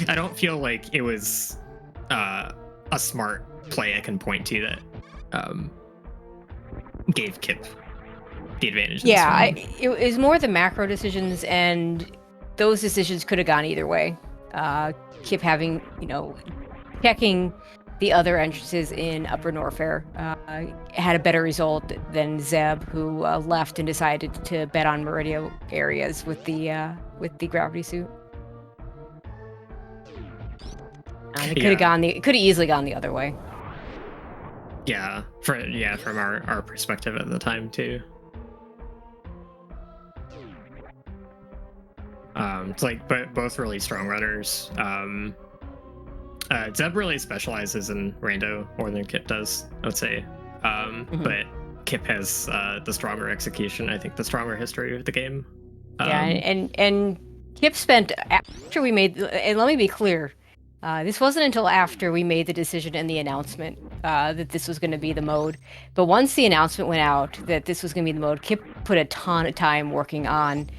I don't feel like it was a smart play I can point to that gave Kipp the advantage. Yeah, it was more the macro decisions, and those decisions could have gone either way. Kipp having, checking the other entrances in Upper Norfair had a better result than Zeb, who left and decided to bet on Maridia areas with the gravity suit. It could have easily gone the other way. Yeah, from our perspective at the time too. It's like both really strong runners. Zeb really specializes in rando more than Kipp does, I would say. But Kipp has the stronger execution. I think the stronger history of the game. Yeah, and Kipp spent after we made. And let me be clear, this wasn't until after we made the decision and the announcement that this was going to be the mode. But once the announcement went out that this was going to be the mode, Kipp put a ton of time working on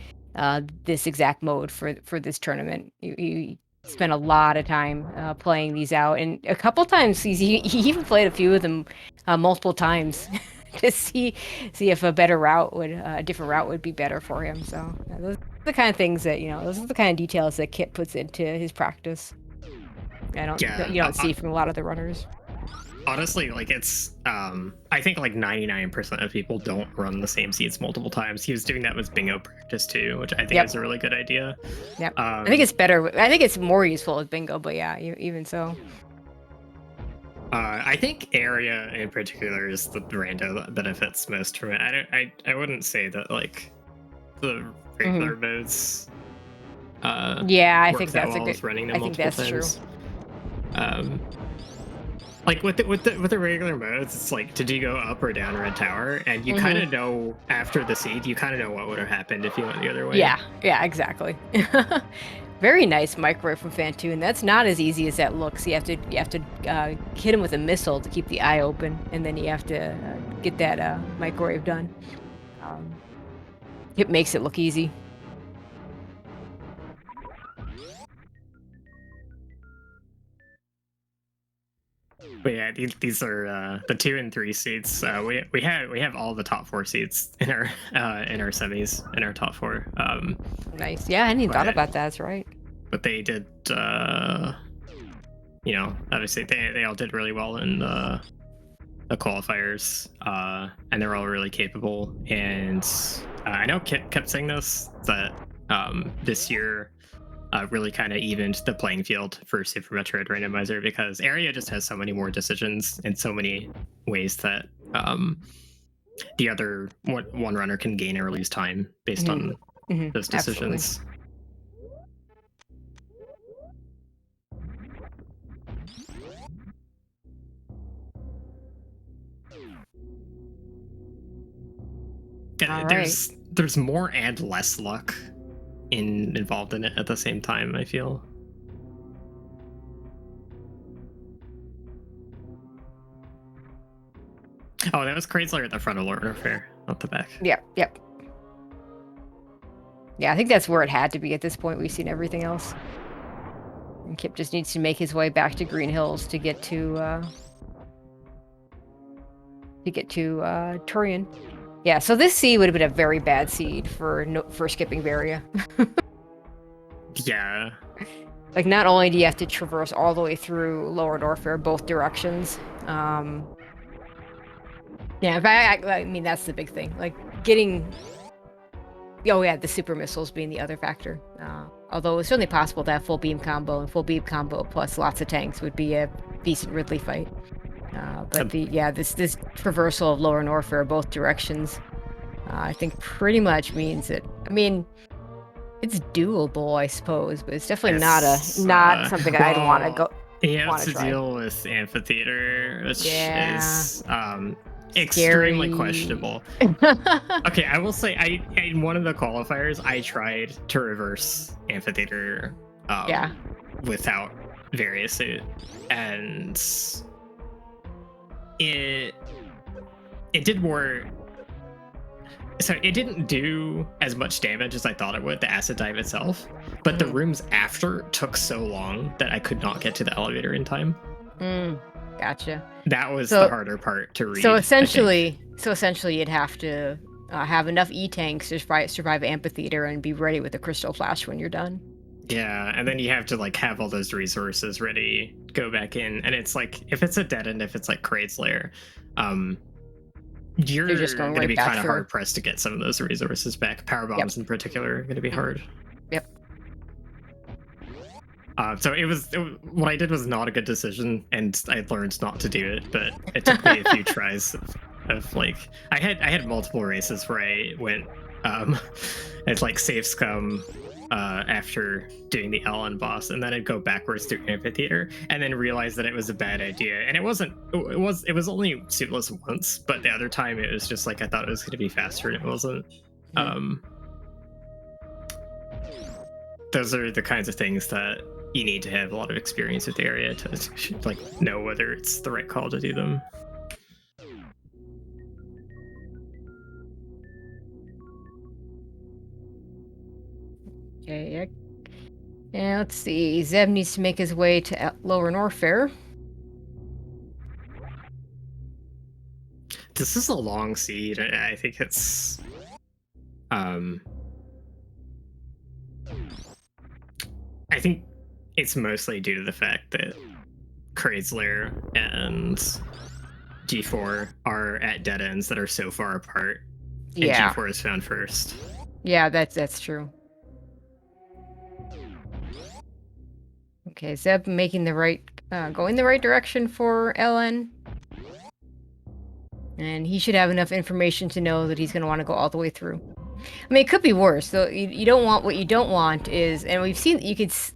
this exact mode for this tournament. He spent a lot of time playing these out, and a couple times he even played a few of them multiple times to see if a better route would a different route would be better for him. So those are the kind of things that those are the kind of details that Kipp puts into his practice. You don't see from a lot of the runners. Honestly, like it's I think like 99% of people don't run the same seeds multiple times. He was doing that with bingo practice too, which I think is a really good idea. Yep. I think it's better. I think it's more useful with bingo, but yeah, even so. I think area in particular is the rando that benefits most from it. I wouldn't say that like the regular modes. Yeah, I think that's a good. Running them I think that's times. True. Like with the regular modes, it's like, did you go up or down red tower? And you kind of know after the seed, you kind of know what would have happened if you went the other way. Yeah, exactly. Very nice microwave from Fan2, and that's not as easy as that looks. You have to hit him with a missile to keep the eye open, and then you have to get that microwave done. It makes it look easy. But yeah, these are the 2 and 3 seats. We have all the top 4 seats in our semis in our top 4. Nice. Yeah, I hadn't even thought about that. That's right. But they did, obviously they all did really well in the qualifiers, and they're all really capable. And I know Kipp kept saying this that this year. Really kind of evened the playing field for Super Metroid Randomizer, because area just has so many more decisions in so many ways that the other one runner can gain or lose time based on those decisions. Absolutely. There's more and less luck involved in it at the same time, I feel. Oh, that was Crazler at the front of Norfair, not the back. Yep. Yeah, I think that's where it had to be at this point. We've seen everything else. And Kipp just needs to make his way back to Green Hills to get to Turian. Yeah, so this seed would have been a very bad seed for skipping Varia. Yeah. Like, not only do you have to traverse all the way through Lower Norfair, both directions. Yeah, but I mean, that's the big thing. Like, getting... Oh, yeah, the super missiles being the other factor. Although it's certainly possible to have full beam combo, and full beam combo plus lots of tanks would be a decent Ridley fight. But this traversal of Lower Norfair both directions, I think pretty much means that, I mean, it's doable, I suppose, but it's definitely not something I'd want to go. You have to deal with amphitheater, which is Scary. extremely questionable. Okay, I will say, in one of the qualifiers, I tried to reverse amphitheater without Varia suit, and it did more. So it didn't do as much damage as I thought it would, the acid dive itself, but the rooms after took so long that I could not get to the elevator in time. Gotcha. That was the harder part to read. So essentially you'd have to have enough E-tanks to survive amphitheater and be ready with a crystal flash when you're done. Yeah, and then you have to like have all those resources ready, go back in, and it's like, if it's a dead end, if it's like Crate's Lair, you're just going to be kind of hard pressed to get some of those resources back. Power bombs in particular are going to be hard. Yep. So what I did was not a good decision, and I learned not to do it. But it took me a few tries of like, I had multiple races where I went as like safe scum, after doing the LN boss, and then I'd go backwards through Amphitheater, and then realize that it was a bad idea. And it wasn't. It was only suitless once, but the other time it was just like I thought it was going to be faster, and it wasn't. Those are the kinds of things that you need to have a lot of experience with the area to like know whether it's the right call to do them. Okay, yeah, let's see. Zeb needs to make his way to Lower Norfair. This is a long seed. I think it's I think it's mostly due to the fact that Kraid's Lair and G4 are at dead ends that are so far apart. And Yeah. G4 is found first. Yeah, that's true. Okay, Zeb making the right, going the right direction for LN. And he should have enough information to know that he's going to want to go all the way through. I mean, it could be worse. So you don't want, what you don't want is, and we've seen,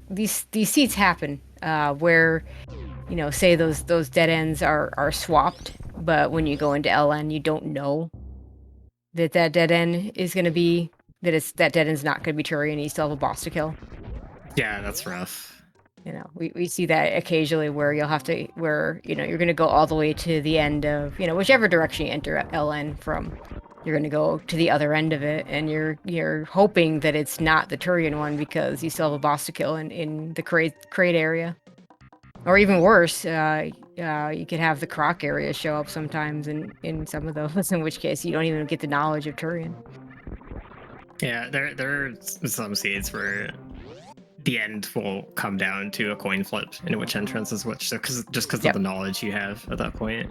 these seeds happen, where, you know, say those dead ends are swapped, but when you go into LN, you don't know that dead end is going to be, that dead end's not going to be Turian, and you still have a boss to kill. Yeah, that's rough. You know, we see that occasionally where you'll have to, where, you know, you're going to go all the way to the end of, you know, whichever direction you enter LN from, you're going to go to the other end of it, and you're hoping that it's not the Turian one because you still have a boss to kill in the crate area. Or even worse, you could have the Croc area show up sometimes in some of those, in which case you don't even get the knowledge of Turian. Yeah, there are some seeds where the end will come down to a coin flip in which entrance is which, so just because of the knowledge you have at that point,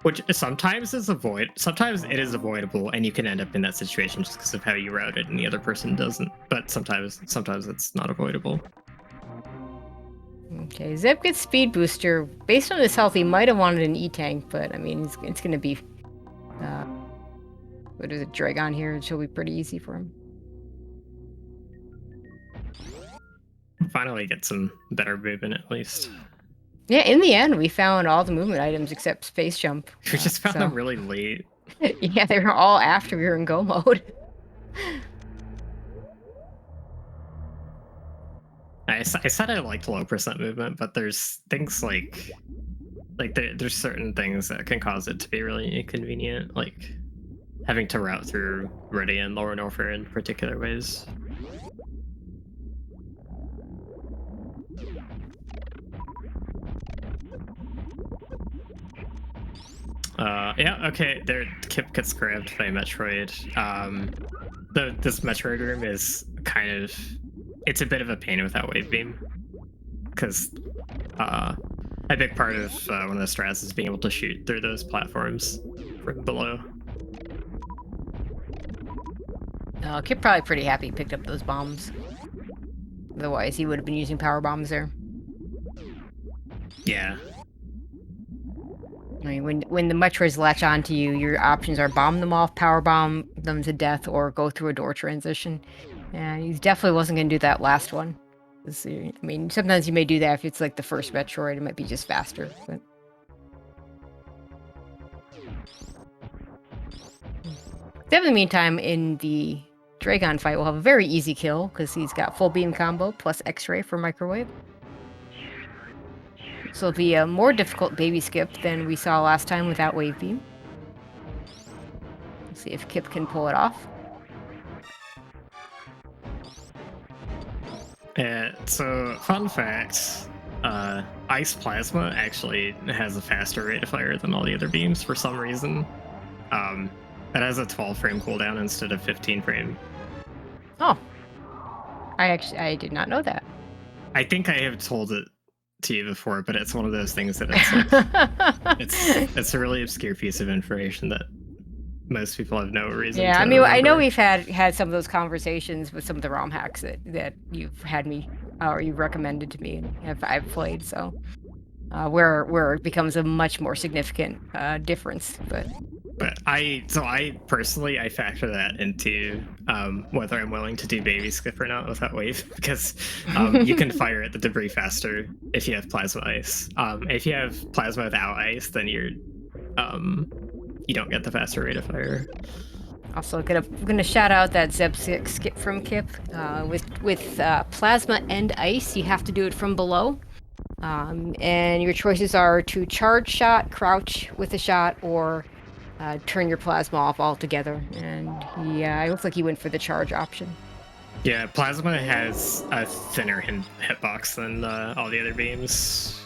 which sometimes is sometimes it is avoidable, and you can end up in that situation just because of how you route it and the other person doesn't, but sometimes it's not avoidable. Okay, Zeb gets speed booster. Based on his health, he might have wanted an E-tank, but I mean, it's gonna be what is it, Dragon here, which will be pretty easy for him. Finally get some better movement at least. Yeah, in the end, we found all the movement items except Space Jump. We just found them really late. Yeah, they were all after we were in Go Mode. I said I liked low percent movement, but there's things like there's certain things that can cause it to be really inconvenient, like having to route through Maridia and Lower Norfair in particular ways. Yeah, okay, there, Kipp gets grabbed by Metroid. This Metroid room is kind of, it's a bit of a pain without Wave Beam, because a big part of one of the strats is being able to shoot through those platforms from below. Kipp probably pretty happy he picked up those bombs. Otherwise, he would have been using power bombs there. Yeah. I mean, when the Metroids latch onto you, your options are bomb them off, power bomb them to death, or go through a door transition. And he definitely wasn't going to do that last one. I mean, sometimes you may do that if it's like the first Metroid, it might be just faster. But in the meantime, in the Dragon fight, we'll have a very easy kill because he's got full beam combo plus X-ray for microwave. So it'll be a more difficult baby skip than we saw last time without wave beam. Let's see if Kipp can pull it off. So fun fact, Ice Plasma actually has a faster rate of fire than all the other beams for some reason. It has a 12 frame cooldown instead of 15 frame. Oh, I did not know that. I think I have told it to you before, but it's one of those things that it's like, it's a really obscure piece of information that most people have no reason. Yeah, to I mean, remember. I know we've had some of those conversations with some of the ROM hacks that you've had me or you've recommended to me and I've played. So where it becomes a much more significant difference, but But I personally factor that into whether I'm willing to do baby skip or not with that wave, because you can fire at the debris faster if you have plasma ice. If you have plasma without ice, then you don't get the faster rate of fire. Also, gonna shout out that Zeb316 skip from Kipp. With plasma and ice, you have to do it from below. And your choices are to charge shot, crouch with a shot, or turn your plasma off altogether. And it looks like he went for the charge option. Yeah, plasma has a thinner hitbox than all the other beams.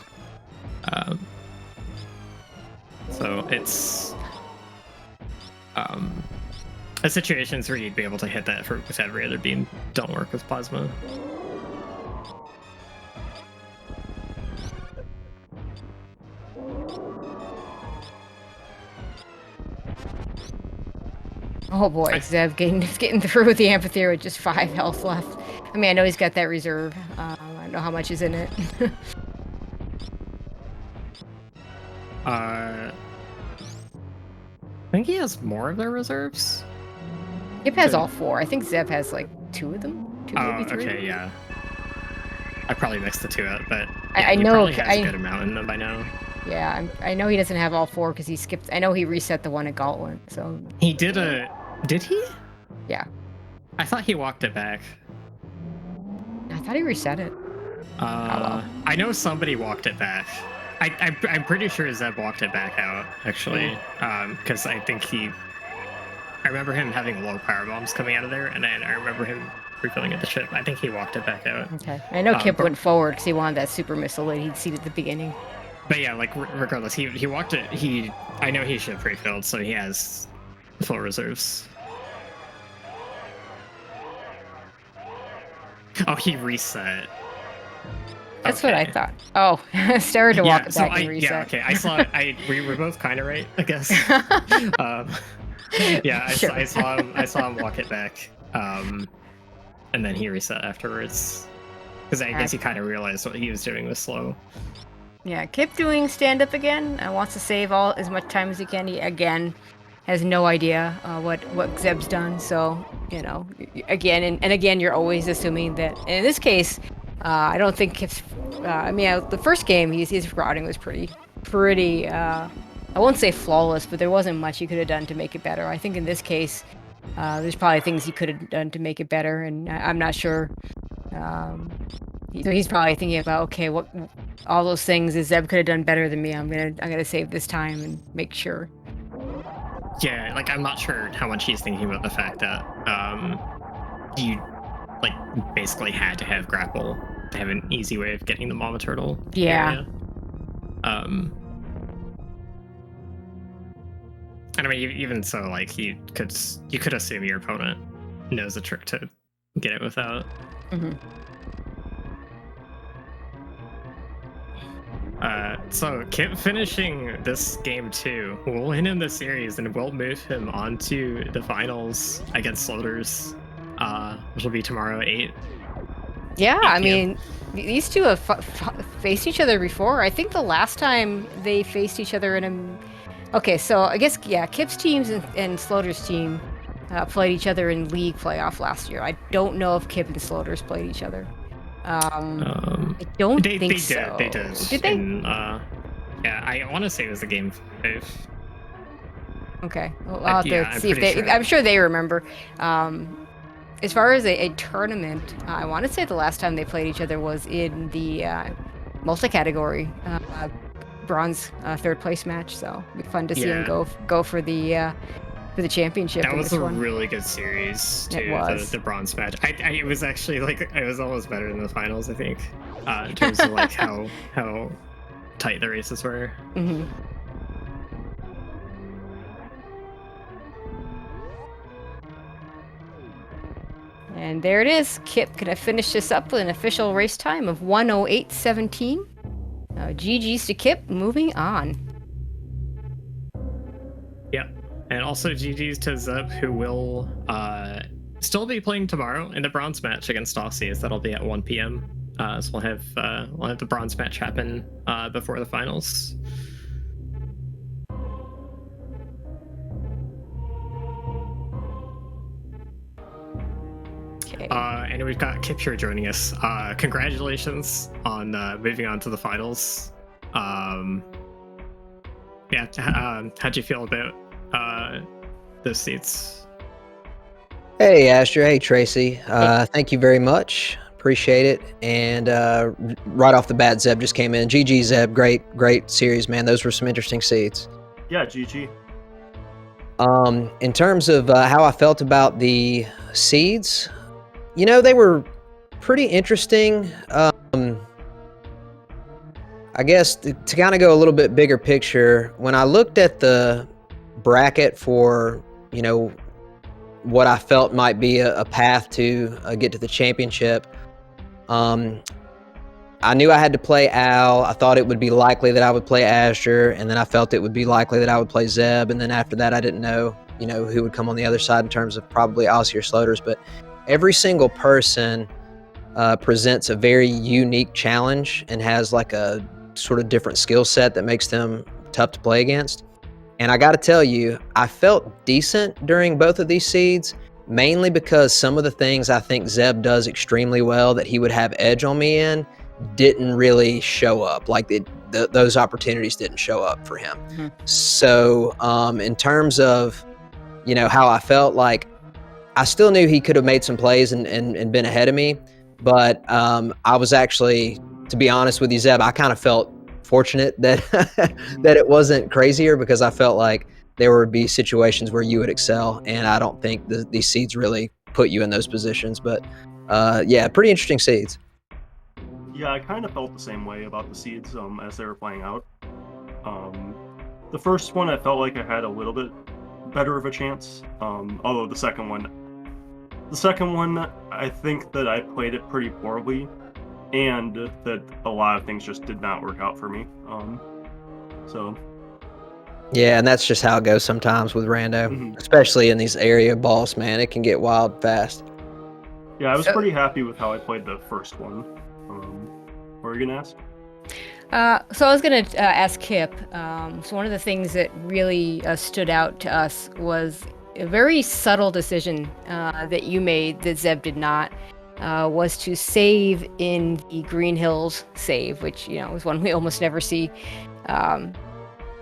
So it's the situations where you'd be able to hit that with every other beam don't work with plasma. Oh boy, Zeb getting through the amphitheater with just 5 health left. I mean, I know he's got that reserve. I don't know how much is in it. I think he has more of their reserves. Kipp has all 4. I think Zeb has like 2 of them. 2, maybe 3. Okay, yeah. I probably mixed the 2 up, but I he know probably has a good amount in them by now. Yeah, I know he doesn't have all 4 because he skipped. I know he reset the one at Gauntlet. So he did Did he? Yeah. I thought he walked it back. I thought he reset it. Well. I know somebody walked it back. I'm pretty sure Zeb walked it back out, actually, because I think I remember him having low power bombs coming out of there, and then I remember him refilling at the ship. I think he walked it back out. Okay. I know Kipp went forward because he wanted that super missile that he'd seen at the beginning. But yeah, like regardless, he walked it. I know he ship refilled, so he has full reserves. Oh, he reset. That's what I thought. Oh, started to walk it back and reset. Yeah, okay. I saw it. We were both kind of right, I guess. Yeah, Sure. I saw him walk it back, and then he reset afterwards. Because I guess he kind of realized what he was doing was slow. Yeah, Kipp doing stand-up again. Wants to save as much time as he can. He, again, has no idea what Zeb's done. So, again, and again, you're always assuming that. And in this case, I don't think Kipp's... the first game, his routing was pretty... I won't say flawless, but there wasn't much he could have done to make it better. I think in this case, there's probably things he could have done to make it better, and I'm not sure. So he's probably thinking about, okay, what all those things is Zeb could have done better than me. I'm gonna save this time and make sure. Yeah, like I'm not sure how much he's thinking about the fact that you basically had to have Grapple to have an easy way of getting the Mama Turtle. Yeah. Area. And I mean, even so, like you could assume your opponent knows a trick to get it without. Mm-hmm. So Kipp finishing this game 2 will win him the series and will move him onto the finals against Sloters, which will be tomorrow at 8. Yeah, I mean, these two have faced each other before. I think the last time they faced each other in a... Okay, so I guess, yeah, Kipp's teams and Sloters' team played each other in League playoff last year. I don't know if Kipp and Sloters played each other. I don't think so. They did. Did they? Yeah, I want to say it was the game 5. Okay, well, I'll have to see if they... Sure. I'm sure they remember. As far as a tournament, I want to say the last time they played each other was in the multi-category bronze 3rd place match. So it'd be fun to see them go for the championship. That was a one. really good series too. It was. The bronze match. It was actually it was almost better than the finals, I think, in terms of like how tight the races were. Mm-hmm. And there it is. Kipp gonna finish this up with an official race time of 1:08:17. GG's to Kipp. Moving on. Yeah, and also GG's to Zeb, who will still be playing tomorrow in the bronze match against Aussies. That'll be at 1 p.m. So we'll have the bronze match happen before the finals. and we've got Kipp here joining us. Congratulations on moving on to the finals. How'd you feel about those seats? Hey, Asher. Hey, Tracy. Thank you very much. Appreciate it. And right off the bat, Zeb just came in. GG, Zeb. Great series, man. Those were some interesting seeds. Yeah, GG. In terms of how I felt about the seeds, they were pretty interesting. I guess to kind of go a little bit bigger picture, when I looked at the bracket for, what I felt might be a path to get to the championship, I knew I had to play Al. I thought it would be likely that I would play Azure, and then I felt it would be likely that I would play Zeb, and then after that I didn't know, who would come on the other side in terms of probably Aussie or Sloters, but every single person presents a very unique challenge and has like a sort of different skill set that makes them tough to play against. And I got to tell you, I felt decent during both of these seeds, mainly because some of the things I think Zeb does extremely well that he would have edge on me in didn't really show up. Like those opportunities didn't show up for him. Mm-hmm. So in terms of, how I felt, like I still knew he could have made some plays and been ahead of me. But I was actually, to be honest with you, Zeb, I kind of felt fortunate that that it wasn't crazier, because I felt like there would be situations where you would excel, and I don't think these seeds really put you in those positions. But yeah, pretty interesting seeds. Yeah, I kind of felt the same way about the seeds as they were playing out. The first one I felt like I had a little bit better of a chance, although the second one I think that I played it pretty poorly, and that a lot of things just did not work out for me. So yeah, and that's just how it goes sometimes with Rando, especially in these area balls, man. It can get wild fast. Yeah, I was pretty happy with how I played the first one. What were you gonna ask? So I was going to ask Kipp. So one of the things that really stood out to us was a very subtle decision that you made that Zeb did not, was to save in the Green Hills save, which, is one we almost never see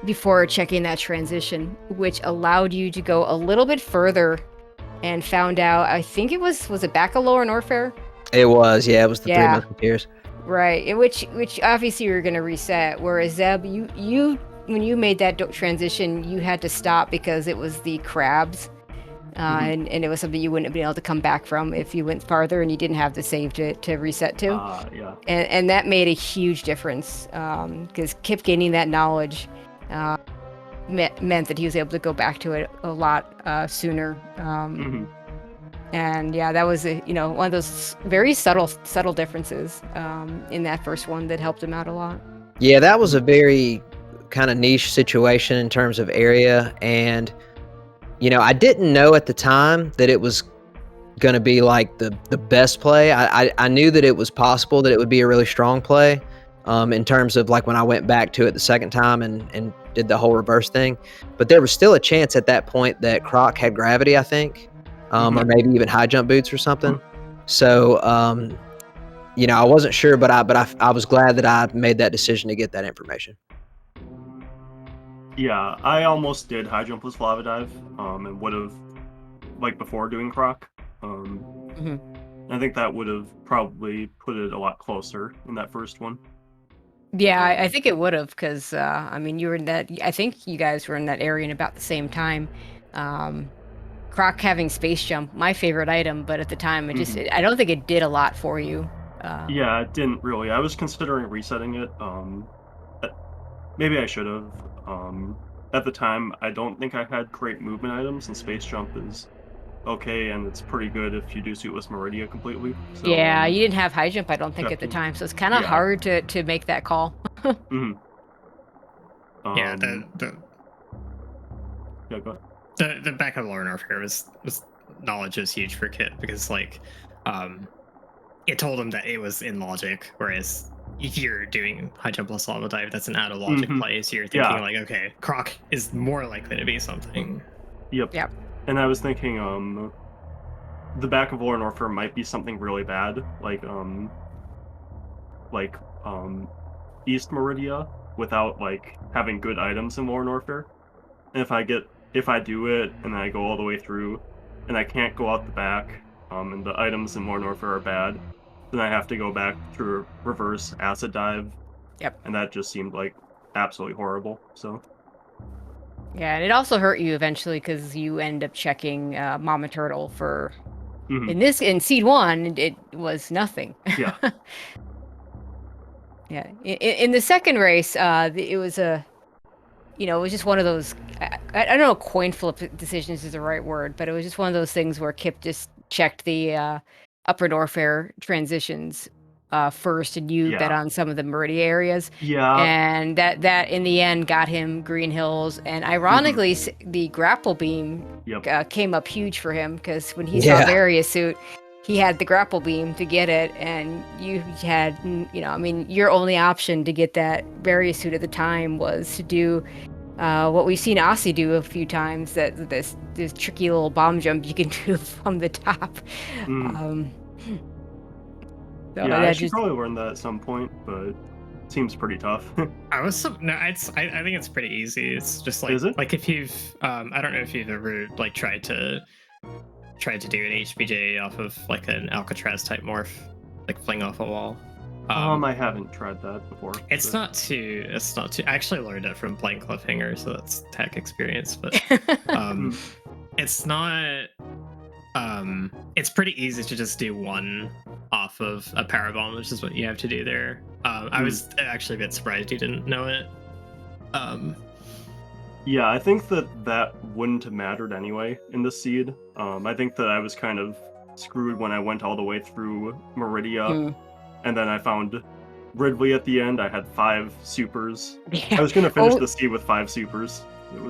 before checking that transition, which allowed you to go a little bit further and found out, I think was it Backtracking or Norfair? It was, yeah, it was the 3 Musketeers. Right, which obviously you're going to reset, whereas Zeb, you when you made that transition, you had to stop because it was the crabs, and it was something you wouldn't have been able to come back from if you went farther and you didn't have the save to reset to. Yeah. And that made a huge difference, because Kipp gaining that knowledge meant that he was able to go back to it a lot sooner. And yeah, that was one of those very subtle differences in that first one that helped him out a lot. Yeah, that was a very kind of niche situation in terms of area, and I didn't know at the time that it was going to be like the best play. I knew that it was possible that it would be a really strong play in terms of like when I went back to it the second time and did the whole reverse thing, but there was still a chance at that point that Croc had gravity, I think. Or maybe even high jump boots or something. So, I wasn't sure, but I was glad that I made that decision to get that information. Yeah, I almost did high jump with Lava Dive, and would have, like before doing Croc. I think that would have probably put it a lot closer in that first one. Yeah, I think it would have, because you were in that. I think you guys were in that area in about the same time. Croc having space jump, my favorite item, but at the time I don't think it did a lot for you. Yeah, it didn't really. I was considering resetting it. Maybe I should have. At the time, I don't think I had great movement items, and space jump is okay, and it's pretty good if you do suitless Maridia completely. So, yeah, you didn't have high jump, I don't think, at the time, so it's kind of hard to make that call. Yeah, yeah, go ahead. The back of Lore Norfair was knowledge is huge for Kipp, because it told him that it was in logic, whereas if you're doing high jump plus lava dive, that's an out of logic play, so you're thinking like, okay, Croc is more likely to be something. Yep. And I was thinking the back of War Norfair might be something really bad, like East Maridia, without like having good items in War Norfair. And if I do it and I go all the way through, and I can't go out the back, and the items in War Norfair are bad, then I have to go back through a reverse acid dive. Yep. And that just seemed like absolutely horrible. So. Yeah, and it also hurt you eventually because you end up checking Mama Turtle for. Mm-hmm. In Seed 1, it was nothing. Yeah. Yeah. In the second race, it was it was just one of those. I don't know, coin flip decisions is the right word, but it was just one of those things where Kipp just checked the upper Norfair transitions first, and you bet on some of the Maridia areas. Yeah. And that in the end got him Green Hills, and ironically, the grapple beam came up huge for him because when he saw Varia suit, he had the grapple beam to get it, and you had, your only option to get that Varia suit at the time was to do what we've seen Aussie do a few times, that this tricky little bomb jump you can do from the top. I should probably learn that at some point, but it seems pretty tough. I think it's pretty easy. It's just like, is it? Like if you've I don't know if you've ever like tried to do an HBJ off of like an Alcatraz type morph, like fling off a wall. I haven't tried that before. It's not too. I actually learned it from playing Cliffhanger, so that's tech experience. But it's not. It's pretty easy to just do one off of a power bomb, which is what you have to do there. I was actually a bit surprised you didn't know it. Yeah, I think that wouldn't have mattered anyway in the seed. I think that I was kind of screwed when I went all the way through Maridia, and then I found Ridley at the end. I had 5 supers. I was going to finish the seed with 5 supers.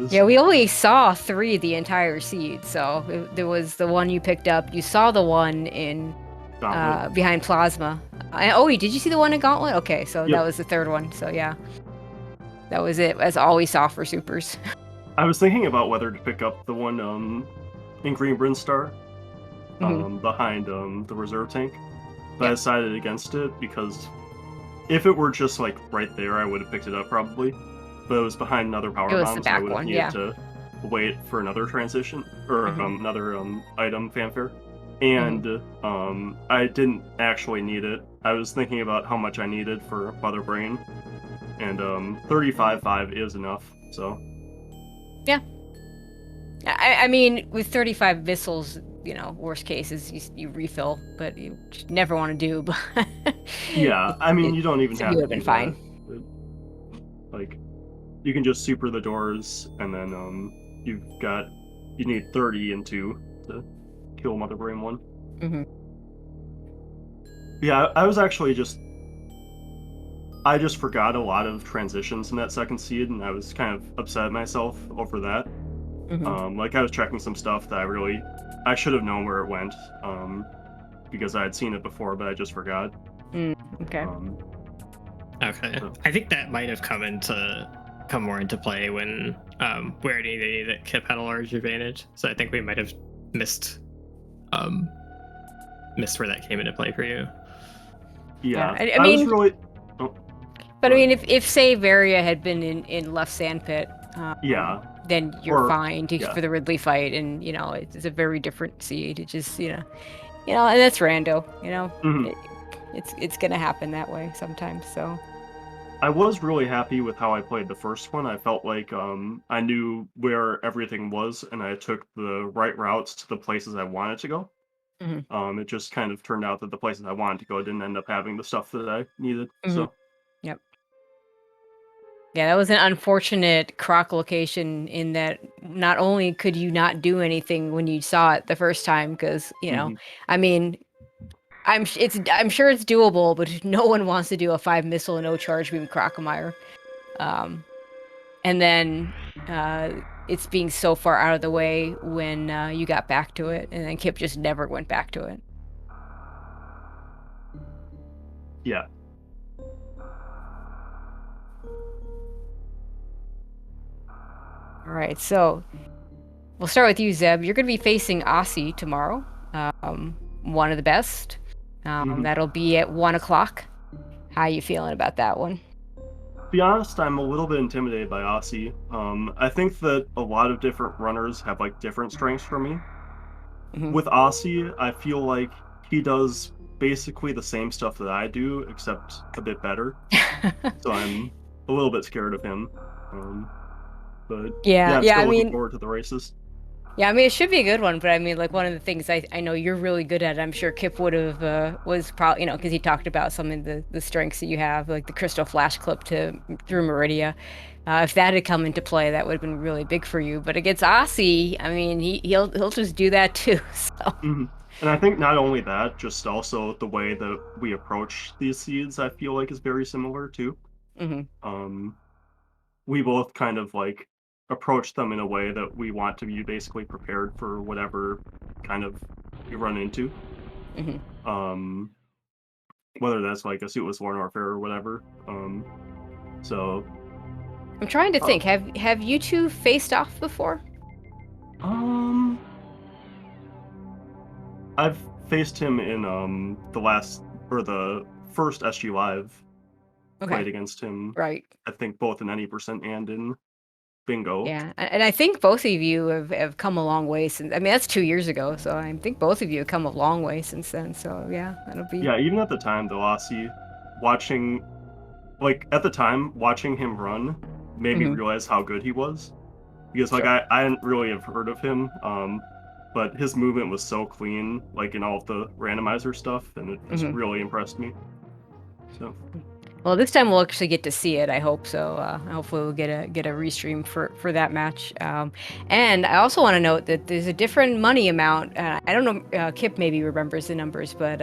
Yeah, we only saw 3 the entire seed, so there was the one you picked up. You saw the one in behind Plasma. Did you see the one in Gauntlet? Okay, so that was the 3rd one. So yeah, that was it. That's all we saw for supers. I was thinking about whether to pick up the one in Green Brinstar behind the reserve tank, but I decided against it because if it were just like right there, I would have picked it up probably. But it was behind another power bomb, so I would have needed to wait for another transition or another item fanfare. And I didn't actually need it. I was thinking about how much I needed for Mother Brain, and 35.5 is enough. So yeah, I mean, with 35 missiles, worst case is you refill, but you never want to do. But yeah, I mean, you don't even have to. You would have been fine. Like, you can just super the doors, and then you need 30 and 2 to kill Mother Brain 1. Yeah, I was actually I just forgot a lot of transitions in that second seed, and I was kind of upset at myself over that. Like, I was checking some stuff that I should have known where it went, because I had seen it before, but I just forgot. Okay. Okay. So. I think that might have come more into play when we already knew that Kipp had a large advantage. So I think we might have missed where that came into play for you. Yeah, I mean, was really. But I mean, if say Varia had been in left sandpit, then you're fine for the Ridley fight, and it's a very different seed. It just and that's Rando. It's gonna happen that way sometimes. So I was really happy with how I played the first one. I felt like I knew where everything was, and I took the right routes to the places I wanted to go. It just kind of turned out that the places I wanted to go didn't end up having the stuff that I needed. So yep. Yeah, that was an unfortunate Croc location in that not only could you not do anything when you saw it the first time, because I mean, I'm sure it's doable, but no one wants to do a 5 missile no charge beam Crocomire, and then it's being so far out of the way when you got back to it, and then Kipp just never went back to it. Yeah. All right, so we'll start with you, Zeb. You're going to be facing Aussie tomorrow. one of the best. That'll be at 1 o'clock. How you feeling about that one? To be honest, I'm a little bit intimidated by Aussie. I think that a lot of different runners have like different strengths for me. With Aussie, I feel like he does basically the same stuff that I do, except a bit better. So I'm a little bit scared of him. But Yeah, I'm yeah. still I looking mean, forward to the races. yeah. I mean, it should be a good one. But I mean, like one of the things I know you're really good at. I'm sure Kipp would have was probably because he talked about some of the strengths that you have, like the crystal flash clip to through Maridia. If that had come into play, that would have been really big for you. But against Aussie, I mean, he'll just do that too. So. And I think not only that, just also the way that we approach these seeds, I feel like is very similar too. We both kind of like approach them in a way that we want to be basically prepared for whatever kind of you run into. Whether that's like a suitless war Norfair or whatever. So I'm trying to think. Have you two faced off before? I've faced him in the first SGLIVE. Played against him. Right. I think both in any percent and in bingo. Yeah, and I think both of you have come a long way since. I mean, that's 2 years ago, so I think both of you have come a long way since then. So yeah, that'll be. Yeah, even at the time, the Lassie, watching him run made me realize how good he was. Because like I hadn't really have heard of him, but his movement was so clean, like in all of the randomizer stuff, and it just really impressed me. So. Well, this time we'll actually get to see it. I hope so. Hopefully, we'll get a restream for that match. And I also want to note that there's a different money amount. I don't know. Kipp maybe remembers the numbers, but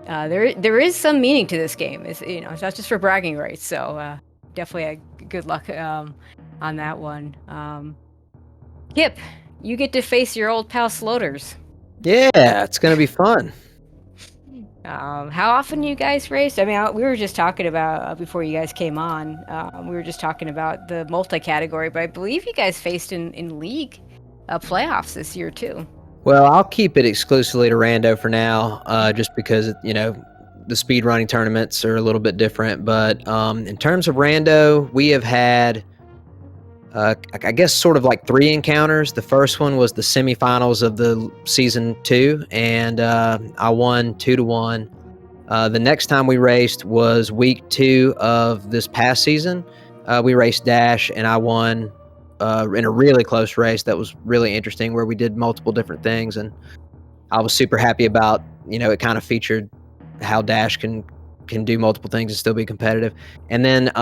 there is some meaning to this game. It's it's not just for bragging rights. So definitely good luck on that one. Kipp, you get to face your old pal Sloters. Yeah, it's gonna be fun. How often you guys race? I mean, we were just talking about before you guys came on. We were just talking about the multi-category, but I believe you guys faced in league playoffs this year too. Well, I'll keep it exclusively to Rando for now, just because the speed running tournaments are a little bit different. But in terms of Rando, we have had, I guess, sort of like 3 encounters. The first one was the semifinals of the season 2, and I won 2-1. The next time we raced was week 2 of this past season. We raced Dash, and I won in a really close race that was really interesting, where we did multiple different things, and I was super happy about. It kind of featured how Dash can do multiple things and still be competitive. And then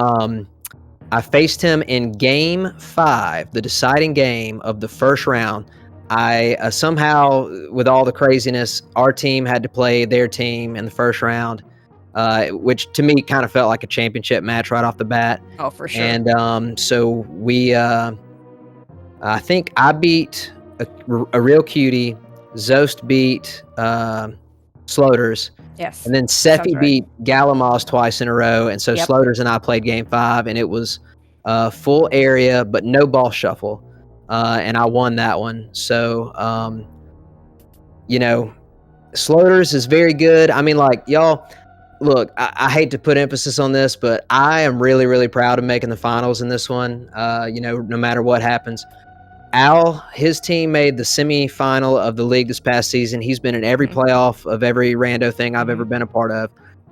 I faced him in game 5, the deciding game of the first round. I somehow, with all the craziness, our team had to play their team in the first round, which to me kind of felt like a championship match right off the bat. Oh, for sure. And so we, I think I beat a real cutie. Zost beat Sloters. Yes. And then Sephi right. beat Galamos twice in a row. And so Sloters and I played game 5, and it was full area, but no ball shuffle. And I won that one. So, Sloters is very good. I mean, like, y'all, look, I hate to put emphasis on this, but I am really, really proud of making the finals in this one. No matter what happens. Al, his team made the semifinal of the league this past season. He's been in every playoff of every Rando thing I've ever been a part of.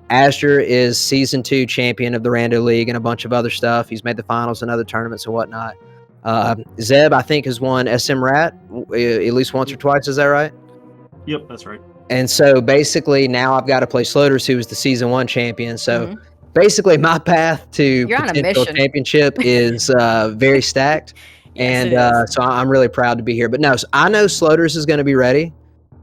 Asher is season 2 champion of the Rando League and a bunch of other stuff. He's made the finals in other tournaments and whatnot. Zeb, I think, has won SM Rat at least once or twice. Is that right? Yep, that's right. And so basically now I've got to play Sloters, who was the season 1 champion. So basically my path to potential championship is very stacked. Yes, and so I'm really proud to be here. But no, so I know Sloters is going to be ready.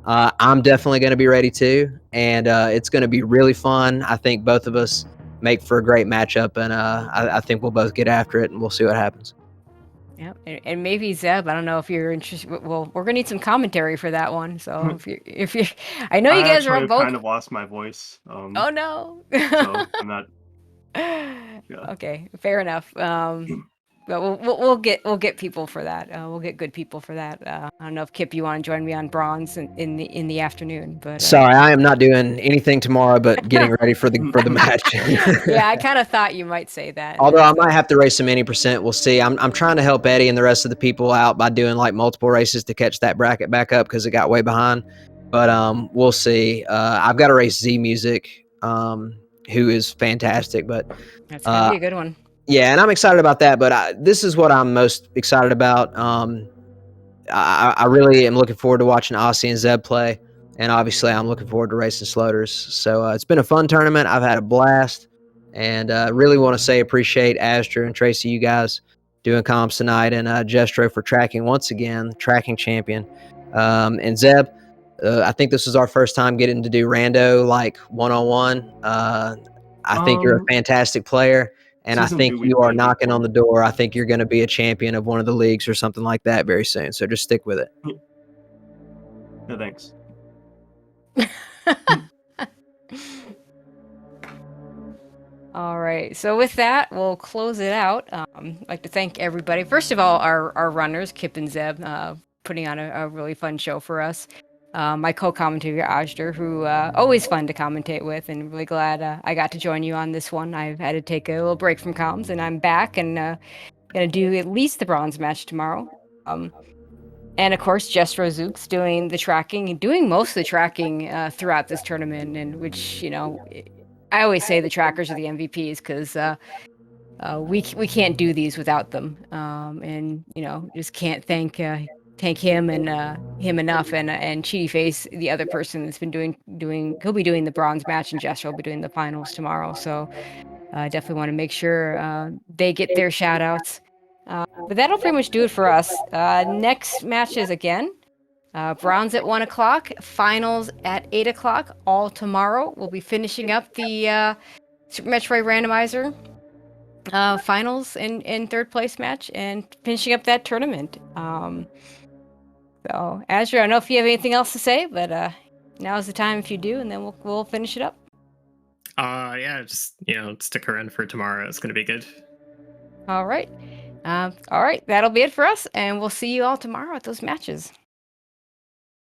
I'm definitely going to be ready too. And it's going to be really fun. I think both of us make for a great matchup. And I think we'll both get after it, and we'll see what happens. Yeah, and maybe Zeb, I don't know if you're interested. Well, we're gonna need some commentary for that one. So if you, I know you guys are both. I kind of lost my voice. Oh no. So I'm not. Yeah. Okay, fair enough. But we'll get people for that. We'll get good people for that. I don't know if Kipp, you want to join me on bronze in the afternoon, but Sorry, I am not doing anything tomorrow, but getting ready for the match. yeah, I kind of thought you might say that. Although I might have to race some any percent, we'll see. I'm trying to help Eddie and the rest of the people out by doing like multiple races to catch that bracket back up because it got way behind. But we'll see. I've got to race Z Music, who is fantastic. But That's gonna be a good one. yeah, and I'm excited about that. But this is what I'm most excited about. I really am looking forward to watching Aussie and Zeb play, and obviously I'm looking forward to racing Sloters. So it's been a fun tournament. I've had a blast, and really want to say appreciate Astra and Tracy, you guys doing comps tonight, and Jestro for tracking once again, tracking champion, and Zeb. I think this is our first time getting to do rando like one-on-one. I think you're a fantastic player. And I think you are knocking on the door. I think you're going to be a champion of one of the leagues or something like that very soon. So just stick with it. Yeah, thanks. All right. So with that, we'll close it out. I'd like to thank everybody. First of all, our runners, Kipp and Zeb, putting on a really fun show for us. My co-commentator, Ajder, who always fun to commentate with, and really glad I got to join you on this one. I've had to take a little break from comms, and I'm back and going to do at least the bronze match tomorrow. And of course, Jestro doing the tracking and doing most of the tracking throughout this tournament, and which, I always say the trackers are the MVPs because we can't do these without them, and just can't thank him and him enough, and Cheaty Face, the other person that's been doing he'll be doing the bronze match, and Jester will be doing the finals tomorrow. So definitely want to make sure they get their shout outs. But that'll pretty much do it for us. Next matches again. Bronze at 1 o'clock, finals at 8 o'clock, all tomorrow. We'll be finishing up the Super Metroid Randomizer finals in third place match and finishing up that tournament. So, Azure, I don't know if you have anything else to say, but now's the time if you do, and then we'll finish it up. Yeah, just stick around for tomorrow. It's gonna be good. All right. That'll be it for us, and we'll see you all tomorrow at those matches.